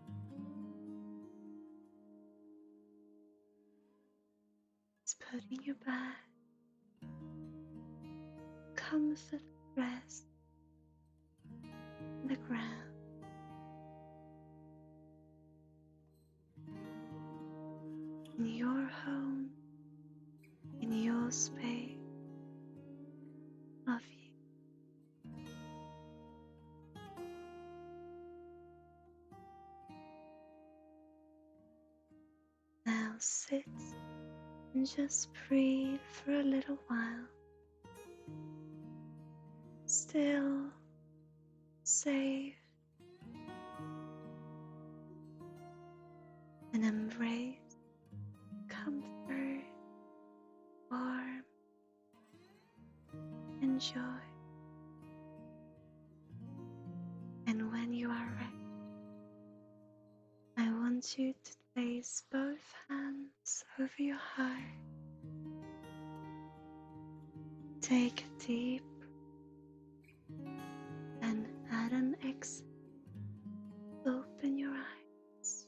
is putting you back, comfort rest on the ground. In your home, in your space of you. Now sit and just breathe for a little while. Still, safe, and embrace comfort, warmth, and joy. And when you are ready, I want you to place both hands over your heart. Take a deep and at an exhale, open your eyes.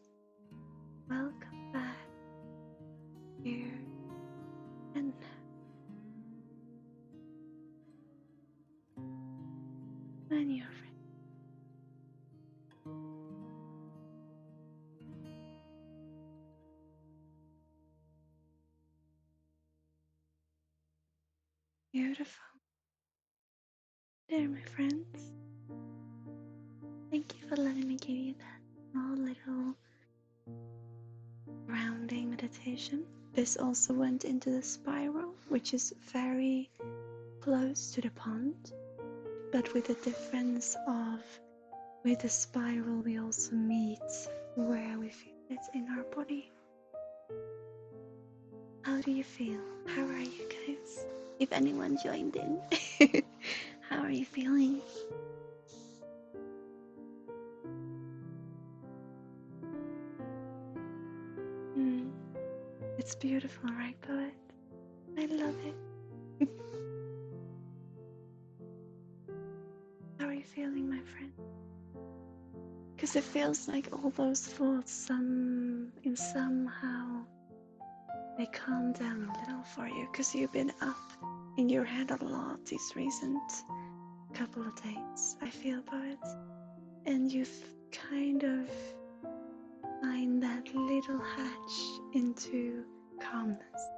Welcome back here and now. When you're ready. Beautiful. There, my friends. Thank you for letting me give you that small little grounding meditation. This also went into the spiral, which is very close to the pond, but with the difference of with the spiral we also meet where we feel it in our body. How do you feel? How are you guys? If anyone joined in, how are you feeling? It's beautiful, right, poet? I love it. How are you feeling, my friend? Because it feels like all those thoughts, somehow they calm down a little for you, because you've been up in your head a lot these recent couple of days, I feel, poet. And you've kind of find that little hatch into calmness.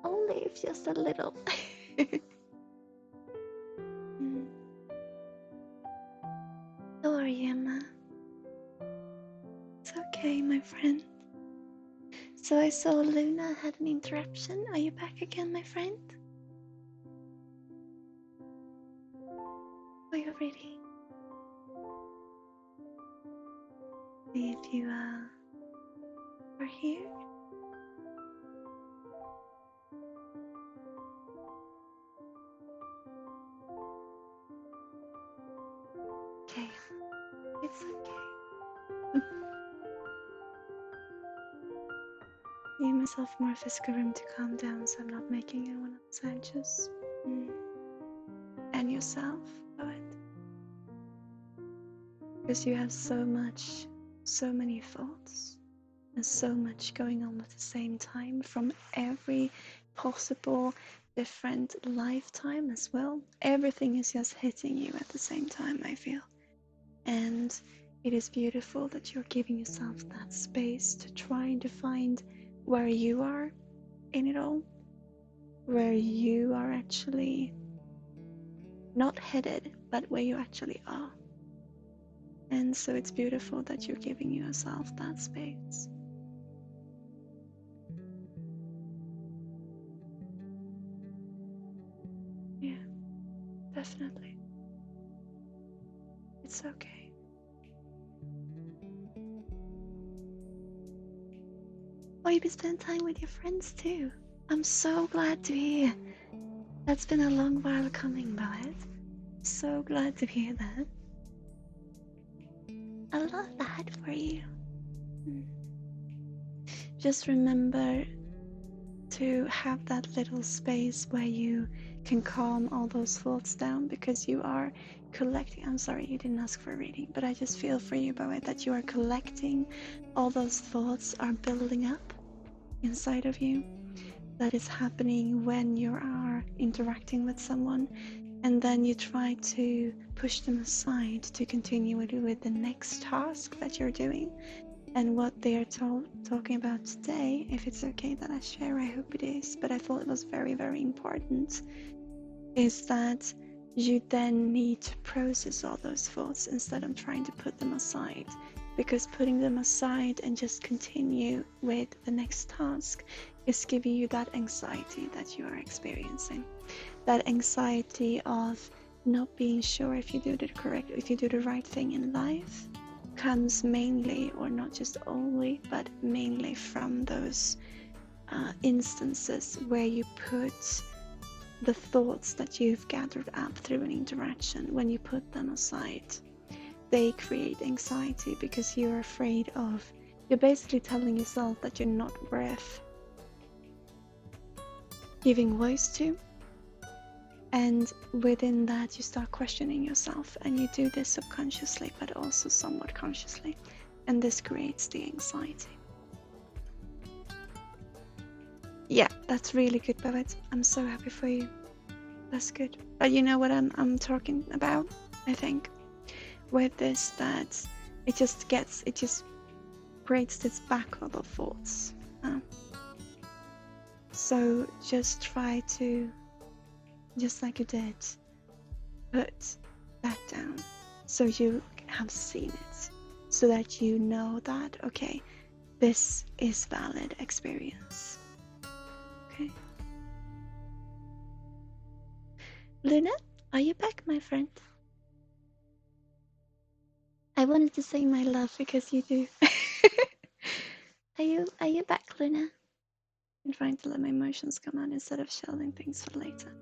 Only if just a little. How are you, Emma? It's okay, my friend. So I saw Luna had an interruption. Are you back again, my friend? Are you ready? See if you are here. Okay, it's okay. Give myself more physical room to calm down so I'm not making anyone else anxious. And yourself, poet. Because you have so many thoughts and so much going on at the same time from every possible different lifetime as well. Everything is just hitting you at the same time, I feel. And it is beautiful that you're giving yourself that space to try to find where you are in it all, where you are actually not headed, but where you actually are. And so it's beautiful that you're giving yourself that space. Yeah, definitely. It's okay. Oh, you've been spending time with your friends too. I'm so glad to hear. That's been a long while coming, Boaz. So glad to hear that. I love that for you. Just remember to have that little space where you can calm all those thoughts down, because you are collecting. I'm sorry you didn't ask for a reading, but I just feel for you about it, that you are collecting all those thoughts are building up inside of you. That is happening when you are interacting with someone, and then you try to push them aside to continue with the next task that you're doing. And what they are talking about today, if it's okay that I share, I hope it is, but I thought it was very, very important, is that you then need to process all those thoughts instead of trying to put them aside. Because putting them aside and just continue with the next task is giving you that anxiety that you are experiencing. That anxiety of not being sure if you do the right thing in life, comes mainly, or not just only, but mainly from those instances where you put the thoughts that you've gathered up through an interaction, when you put them aside, they create anxiety because you're afraid of, you're basically telling yourself that you're not worth giving voice to. And within that, you start questioning yourself, and you do this subconsciously, but also somewhat consciously. And this creates the anxiety. Yeah, that's really good, Babette. I'm so happy for you. That's good. But you know what I'm talking about, I think, with this, that it just creates this backlog of thoughts. So just try to, just like you did, put that down so you have seen it, so that you know that, okay, this is valid experience. Okay. Luna, are you back, my friend? I wanted to say my love because you do. Are you back, Luna? I'm trying to let my emotions come out instead of shelving things for later.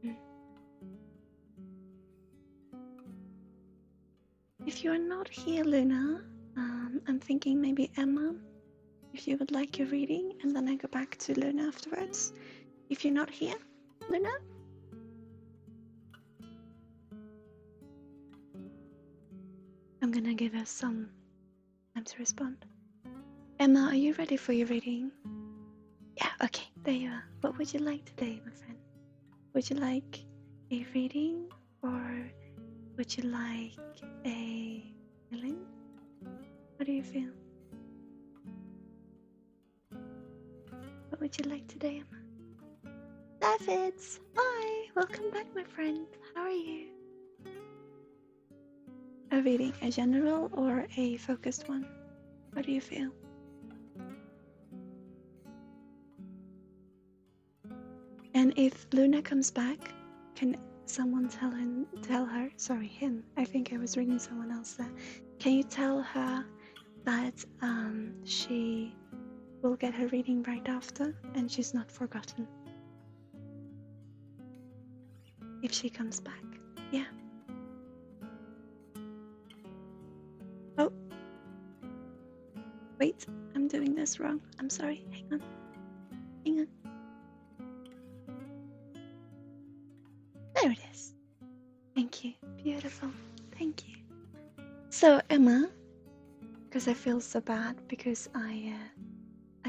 Yeah. If you are not here, Luna, I'm thinking maybe Emma, if you would like your reading, and then I go back to Luna afterwards. If you're not here, Luna? I'm gonna give her some time to respond. Emma, are you ready for your reading? Yeah, okay, there you are. What would you like today, my friend? Would you like a reading, or would you like a healing? How do you feel? What would you like today, Emma? Davids! Hi! Welcome back, my friend. How are you? A reading, a general or a focused one? How do you feel? And if Luna comes back, can someone tell her, sorry, him, I think I was reading someone else there. Can you tell her that she will get her reading right after, and she's not forgotten if she comes back? Yeah. Oh, wait, I'm doing this wrong. I'm sorry. Hang on. There it is. Thank you. Beautiful. Thank you. So Emma, because I feel so bad because I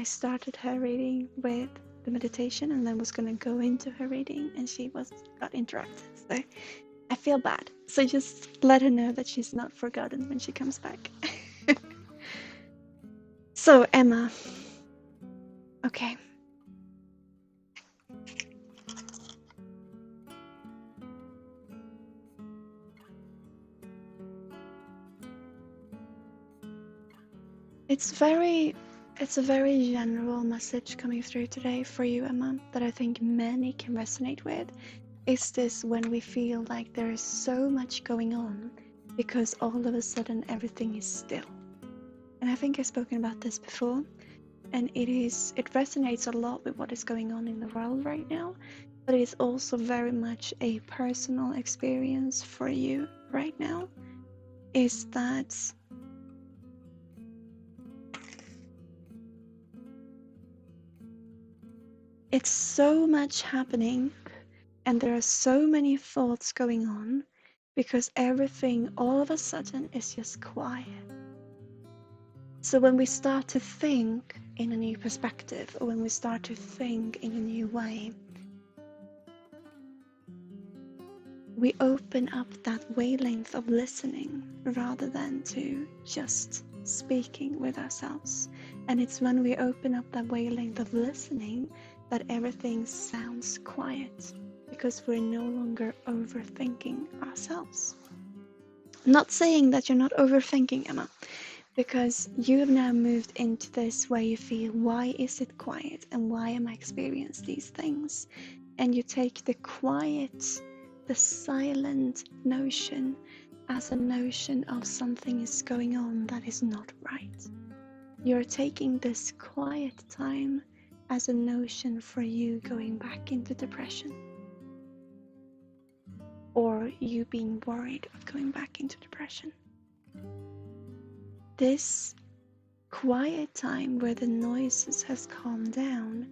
started her reading with the meditation and then was gonna go into her reading, and she got interrupted. So I feel bad. So just let her know that she's not forgotten when she comes back. So Emma, okay. It's a very general message coming through today for you, Emma, that I think many can resonate with. Is this when we feel like there is so much going on because all of a sudden everything is still. And I think I've spoken about this before, and it resonates a lot with what is going on in the world right now, but it is also very much a personal experience for you right now. Is that It's so much happening, and there are so many thoughts going on because everything all of a sudden is just quiet. So when we start to think in a new perspective, or when we start to think in a new way, we open up that wavelength of listening rather than to just speaking with ourselves. And it's when we open up that wavelength of listening that everything sounds quiet, because we're no longer overthinking ourselves. I'm not saying that you're not overthinking, Emma, because you have now moved into this where you feel, why is it quiet and why am I experiencing these things? And you take the quiet, the silent notion as a notion of something is going on that is not right. You're taking this quiet time as a notion for you going back into depression, or you being worried of going back into depression. This quiet time where the noises has calmed down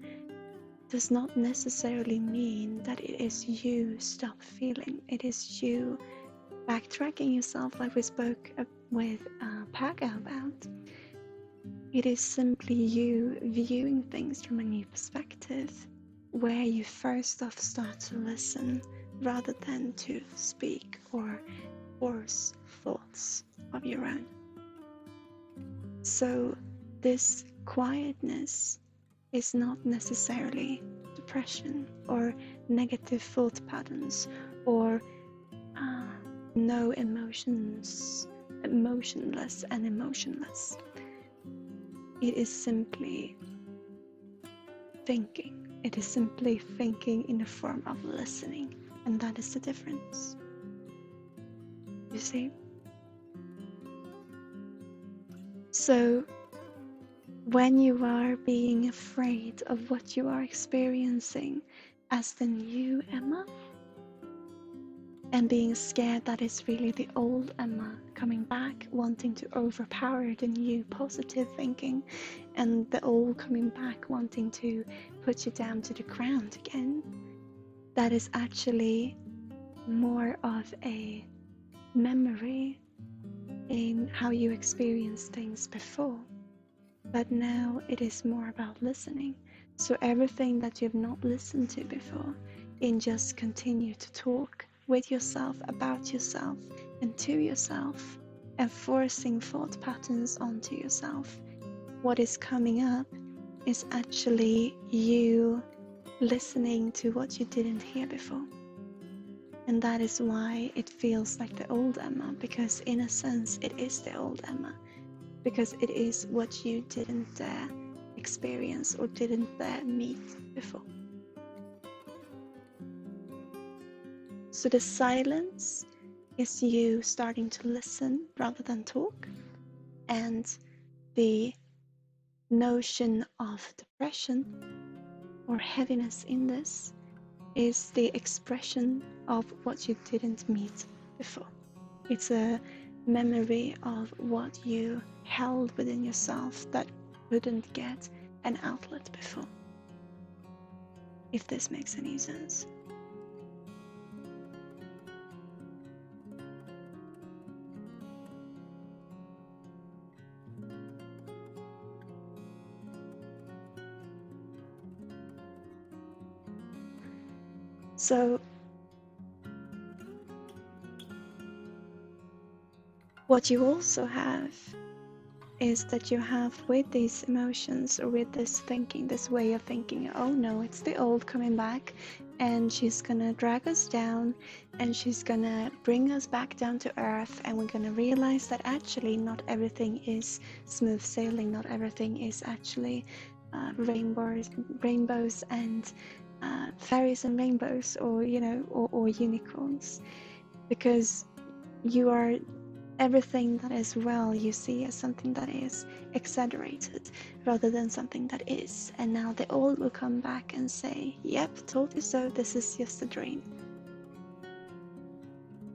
does not necessarily mean that it is you stop feeling. It is you backtracking yourself, like we spoke with Paga about. It is simply you viewing things from a new perspective, where you first off start to listen rather than to speak or force thoughts of your own. So this quietness is not necessarily depression or negative thought patterns or no emotions, emotionless and emotionless. It is simply thinking. It is simply thinking in the form of listening, and that is the difference. You see? So when you are being afraid of what you are experiencing as the new Emma, and being scared that it's really the old Emma coming back, wanting to overpower the new positive thinking, and the old coming back wanting to put you down to the ground again, that is actually more of a memory in how you experienced things before. But now it is more about listening. So everything that you've not listened to before, in just continue to talk with yourself, about yourself, and to yourself, and forcing thought patterns onto yourself. What is coming up is actually you listening to what you didn't hear before. And that is why it feels like the old Emma, because in a sense it is the old Emma, because it is what you didn't dare experience or didn't dare meet before. So the silence is you starting to listen rather than talk, and the notion of depression or heaviness in this is the expression of what you didn't meet before. It's a memory of what you held within yourself that couldn't get an outlet before. If this makes any sense. So what you also have is that you have with these emotions or with this thinking, this way of thinking, oh no, it's the old coming back, and she's gonna drag us down, and she's gonna bring us back down to earth, and we're gonna realize that actually not everything is smooth sailing, not everything is actually rainbows and fairies and rainbows, or or unicorns, because you are everything that is well you see as something that is exaggerated rather than something that is. And now the old will come back and say, yep, told you so, this is just a dream.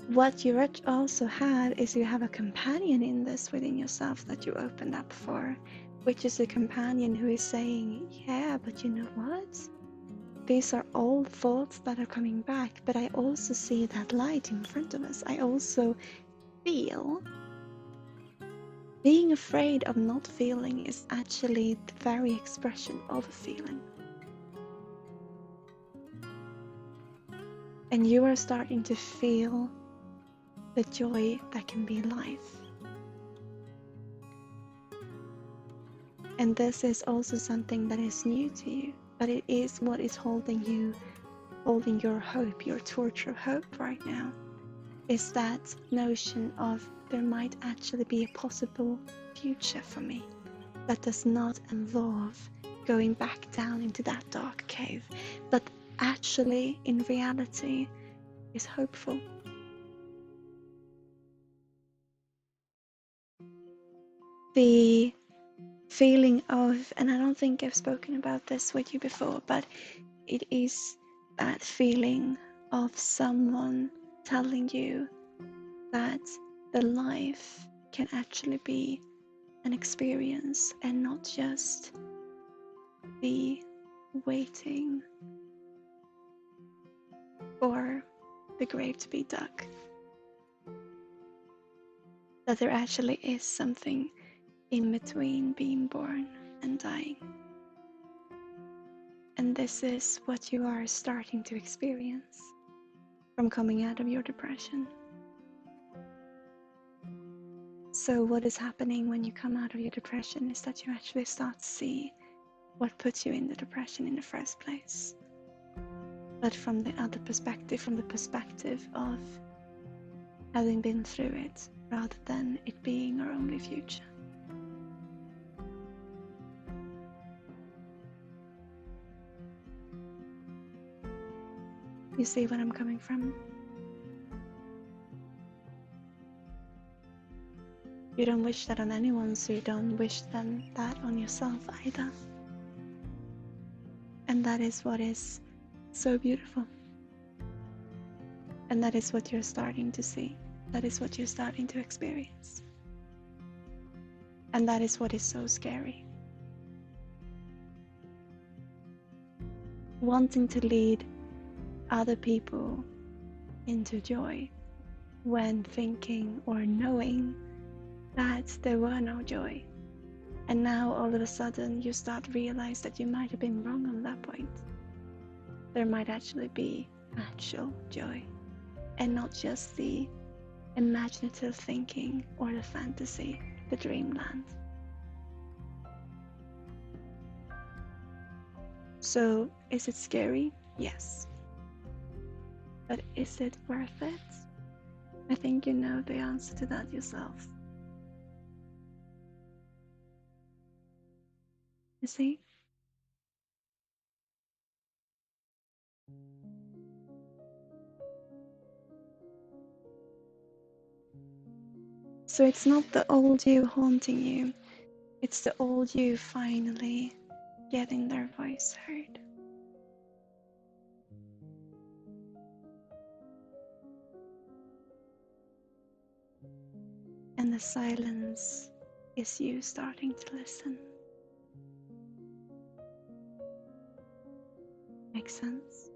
What you also have is you have a companion in this within yourself that you opened up for, which is a companion who is saying, yeah, but you know what? these are all thoughts that are coming back, but I also see that light in front of us. I also feel being afraid of not feeling is actually the very expression of a feeling. And you are starting to feel the joy that can be life. And this is also something that is new to you, but it is what is holding your hope, your torch of hope right now, is that notion of there might actually be a possible future for me that does not involve going back down into that dark cave, but actually in reality is hopeful. The feeling of, and I don't think I've spoken about this with you before, but it is that feeling of someone telling you that the life can actually be an experience and not just be waiting for the grave to be dug. That there actually is something in between being born and dying. And this is what you are starting to experience from coming out of your depression. So what is happening when you come out of your depression is that you actually start to see what put you in the depression in the first place. But from the other perspective, from the perspective of having been through it, rather than it being our only future. You see where I'm coming from? You don't wish that on anyone, so you don't wish them that on yourself either. And that is what is so beautiful. And that is what you're starting to see. That is what you're starting to experience. And that is what is so scary. Wanting to lead other people into joy when thinking or knowing that there were no joy. And now all of a sudden you start to realize that you might have been wrong on that point. There might actually be actual joy and not just the imaginative thinking or the fantasy, the dreamland. So is it scary? Yes. But is it worth it? I think you know the answer to that yourself. You see? So it's not the old you haunting you, it's the old you finally getting their voice heard. And the silence is you starting to listen. Makes sense?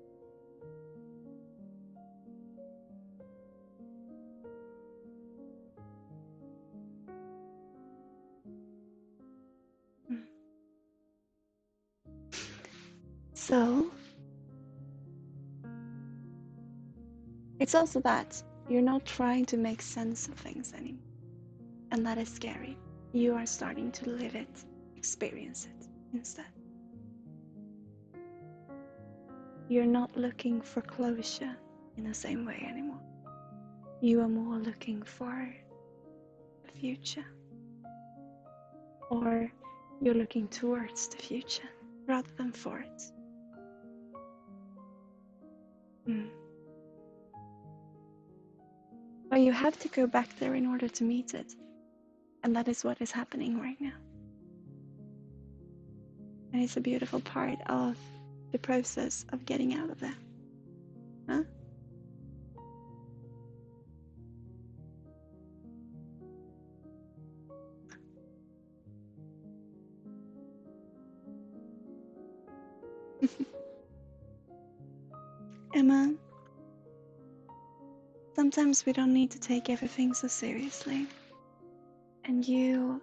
So it's also that you're not trying to make sense of things anymore. And that is scary. You are starting to live it, experience it instead. You're not looking for closure in the same way anymore. You are more looking for the future. Or you're looking towards the future rather than for it. But you have to go back there in order to meet it. And that is what is happening right now. And it's a beautiful part of the process of getting out of there. Huh? Emma, sometimes we don't need to take everything so seriously. And you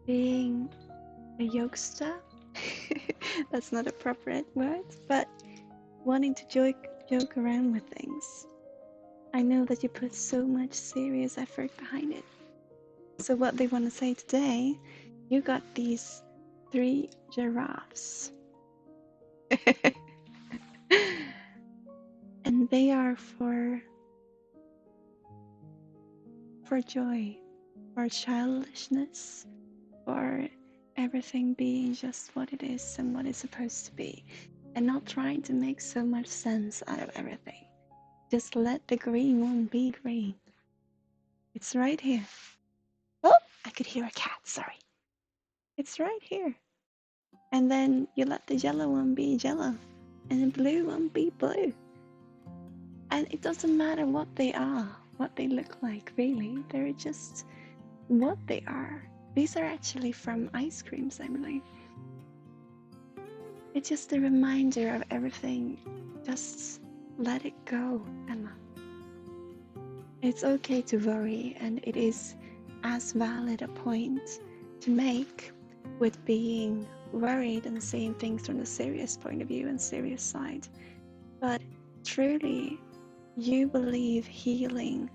being a yokester, that's not appropriate word, but wanting to joke around with things. I know that you put so much serious effort behind it. So what they want to say today, you got these 3 giraffes. And they are for joy, for childishness, for everything being just what it is and what it's supposed to be, and not trying to make so much sense out of everything. Just let the green one be green. It's right here. Oh, I could hear a cat, sorry. It's right here. And then you let the yellow one be yellow, and the blue one be blue. And it doesn't matter what they are, what they look like, really. They're just what they are. These are actually from ice creams, I believe. It's just a reminder of everything. Just let it go, Emma. It's okay to worry, and it is as valid a point to make with being worried and seeing things from the serious point of view and serious side. But truly, you believe healing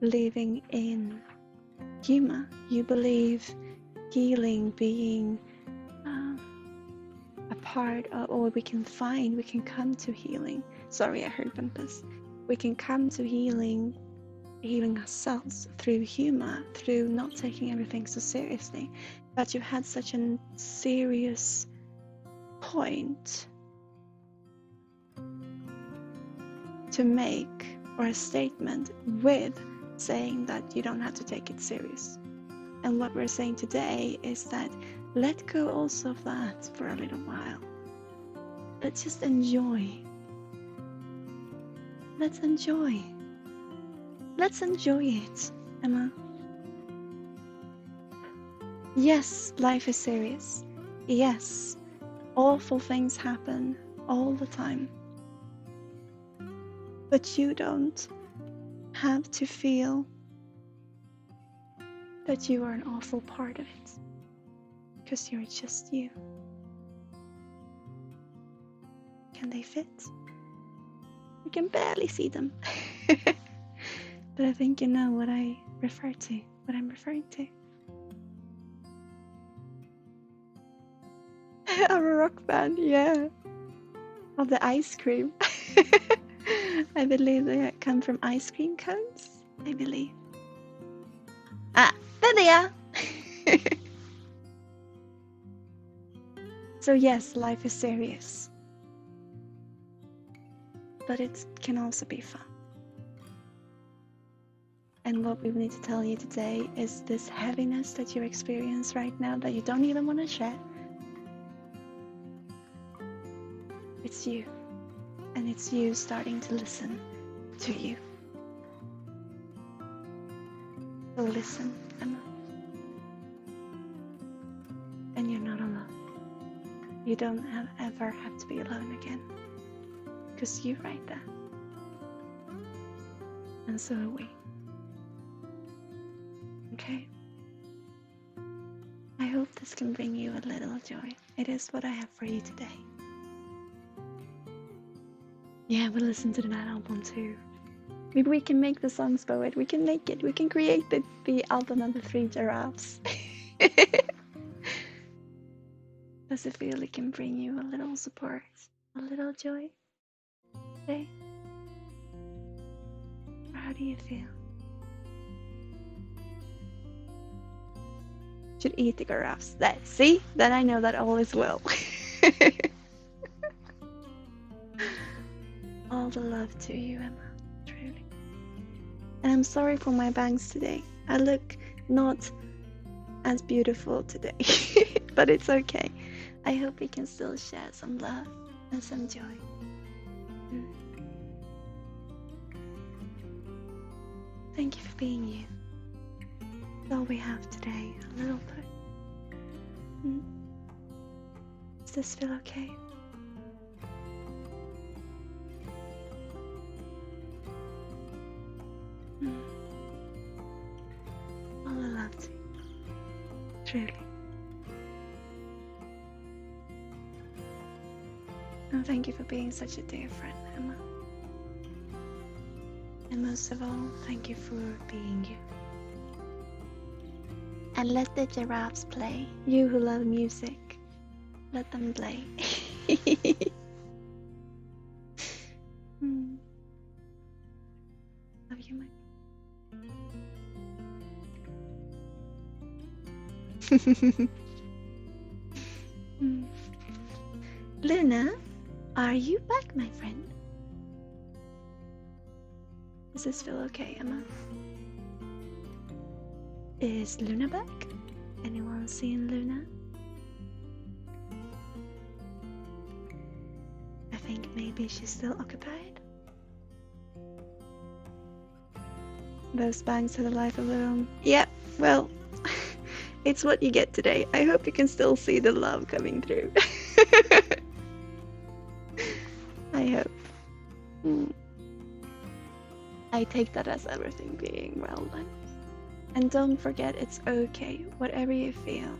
living in humor. You believe healing being a part of, or we can come to healing. Sorry, I heard bumpers. We can come to healing ourselves through humor, through not taking everything so seriously. But you had such a serious point to make, or a statement with saying that you don't have to take it serious. And what we're saying today is that let go also of that for a little while. Let's just enjoy. Let's enjoy. Let's enjoy it, Emma. Yes, life is serious. Yes, awful things happen all the time. But you don't have to feel that you are an awful part of it, because you're just you. Can they fit? You can barely see them. But I think you know what I refer to, what I'm referring to. A rock band, yeah. Of the ice cream. I believe they come from ice cream cones. I believe. Ah, there they are. So yes, life is serious. But it can also be fun. And what we need to tell you today is this heaviness that you experience right now that you don't even want to share. It's you. And it's you starting to listen to you. So listen, Emma. And you're not alone. You don't ever have to be alone again. Because you're right there. And so are we. Okay? I hope this can bring you a little joy. It is what I have for you today. Yeah, we'll listen to that album too. Maybe we can make the songs for it. We can make it. We can create the album of the 3 giraffes. Does it feel it can bring you a little support? A little joy? Today? Or how do you feel? Should eat the giraffes. See? Then I know that all is well. All the love to you, Emma. Truly. And I'm sorry for my bangs today. I look not as beautiful today. But it's okay. I hope we can still share some love and some joy. Thank you for being you. That's all we have today. A little push. Does this feel okay? thank you for being such a dear friend, Emma. And most of all, thank you for being you. And let the giraffes play. You who love music, let them play. Love you, my. Luna, are you back, my friend? Does this feel okay, Emma? Is Luna back? Anyone seeing Luna? I think maybe she's still occupied. Those bangs had a life of their own. Yeah, well, it's what you get today. I hope you can still see the love coming through. I hope. I take that as everything being well done. And don't forget, it's okay. Whatever you feel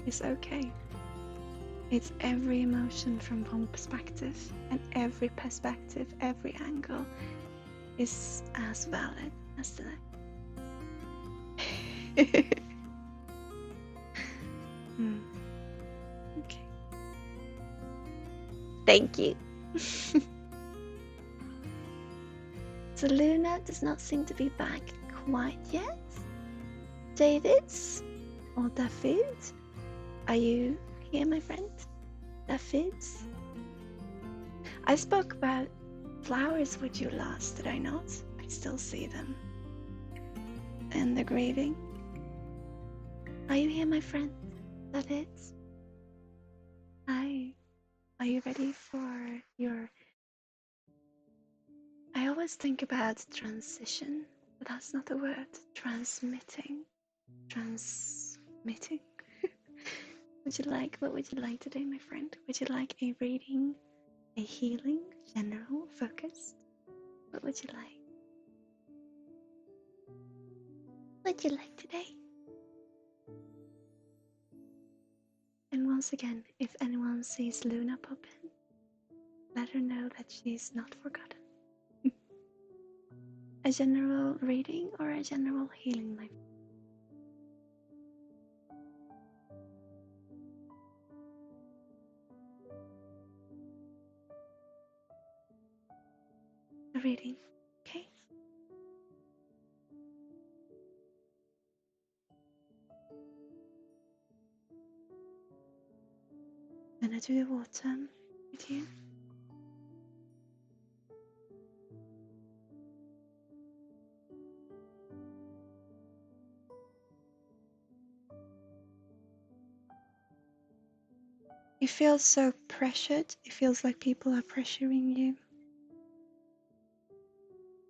is okay. It's every emotion from one perspective, and every perspective, every angle is as valid as the next. Okay. Thank you. So Luna does not seem to be back quite yet. Davids or David, are you here, my friend? David? I spoke about flowers with you last, did I not? I still see them. And the grieving. Are you here, my friend? David? Hi. Are you ready for your... I always think about transition, but that's not the word. Transmitting. What would you like today, my friend? Would you like a reading, a healing, general, focused? What would you like? What would you like today? And once again, if anyone sees Luna pop in, let her know that she's not forgotten. A general reading or a general healing, my friend? A reading, okay? I'm gonna do the water with you. You feel so pressured. It feels like people are pressuring you.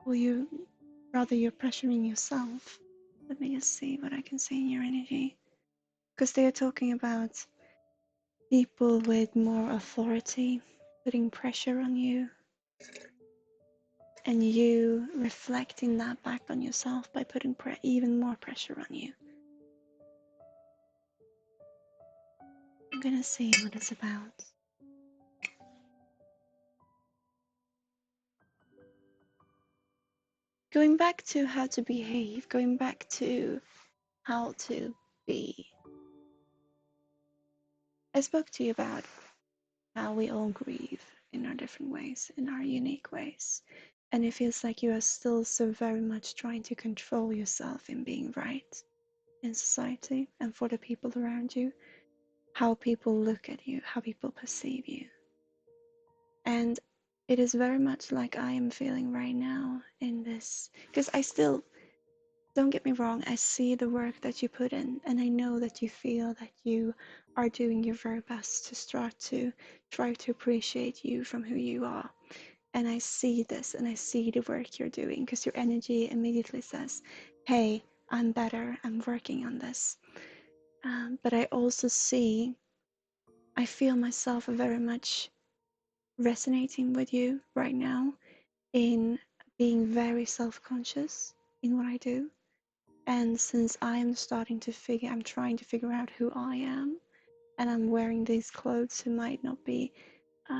Or you're pressuring yourself. Let me just see what I can see in your energy. Because they are talking about people with more authority putting pressure on you. And you reflecting that back on yourself by putting even more pressure on you. I'm gonna see what it's about. Going back to how to behave, going back to how to be. I spoke to you about how we all grieve in our different ways, in our unique ways. And it feels like you are still so very much trying to control yourself in being right in society and for the people around you, how people look at you, how people perceive you. And it is very much like I am feeling right now in this, because I still, don't get me wrong, I see the work that you put in, and I know that you feel that you are doing your very best to start to try to appreciate you from who you are. And I see this, and I see the work you're doing, because your energy immediately says, hey, I'm better, I'm working on this. But I also see, I feel myself very much resonating with you right now in being very self-conscious in what I do. And since I'm trying to figure out who I am, and I'm wearing these clothes who might not be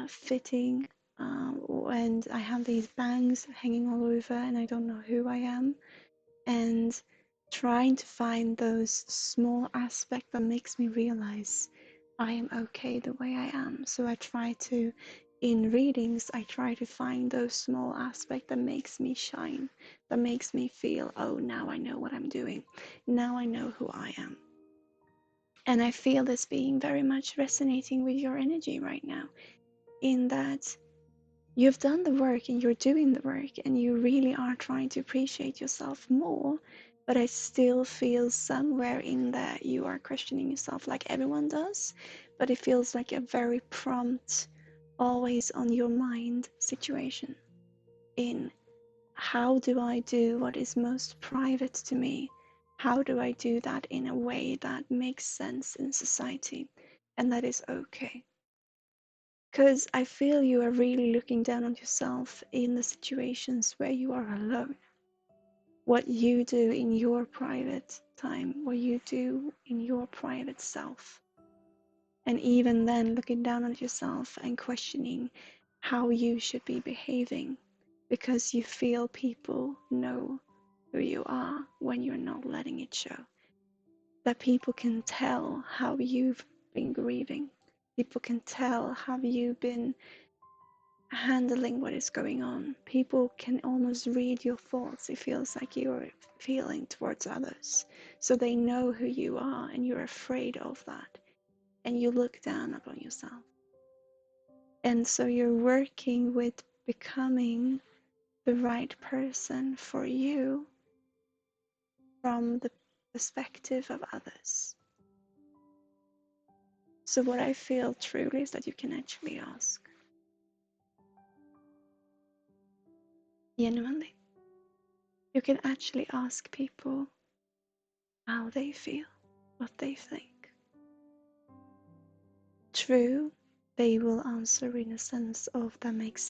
fitting, and I have these bangs hanging all over, and I don't know who I am, and trying to find those small aspects that makes me realize I am okay the way I am. So I try to, in readings, I try to find those small aspects that makes me shine, that makes me feel, oh, now I know what I'm doing, now I know who I am. And I feel this being very much resonating with your energy right now, in that you've done the work and you're doing the work and you really are trying to appreciate yourself more. But I still feel somewhere in that you are questioning yourself like everyone does, but it feels like a very prompt, always on your mind situation in how do I do what is most private to me? How do I do that in a way that makes sense in society and that is okay? Because I feel you are really looking down on yourself in the situations where you are alone. What you do in your private time, what you do in your private self. And even then, looking down on yourself and questioning how you should be behaving because you feel people know who you are when you're not letting it show. That people can tell how you've been grieving. People can tell how you've been handling what is going on. People can almost read your thoughts. It feels like you're feeling towards others. So they know who you are and you're afraid of that. And you look down upon yourself. And so you're working with becoming the right person for you from the perspective of others. So what I feel truly is that you can actually ask. Genuinely. You can actually ask people how they feel, what they think. True, they will answer in a sense of that makes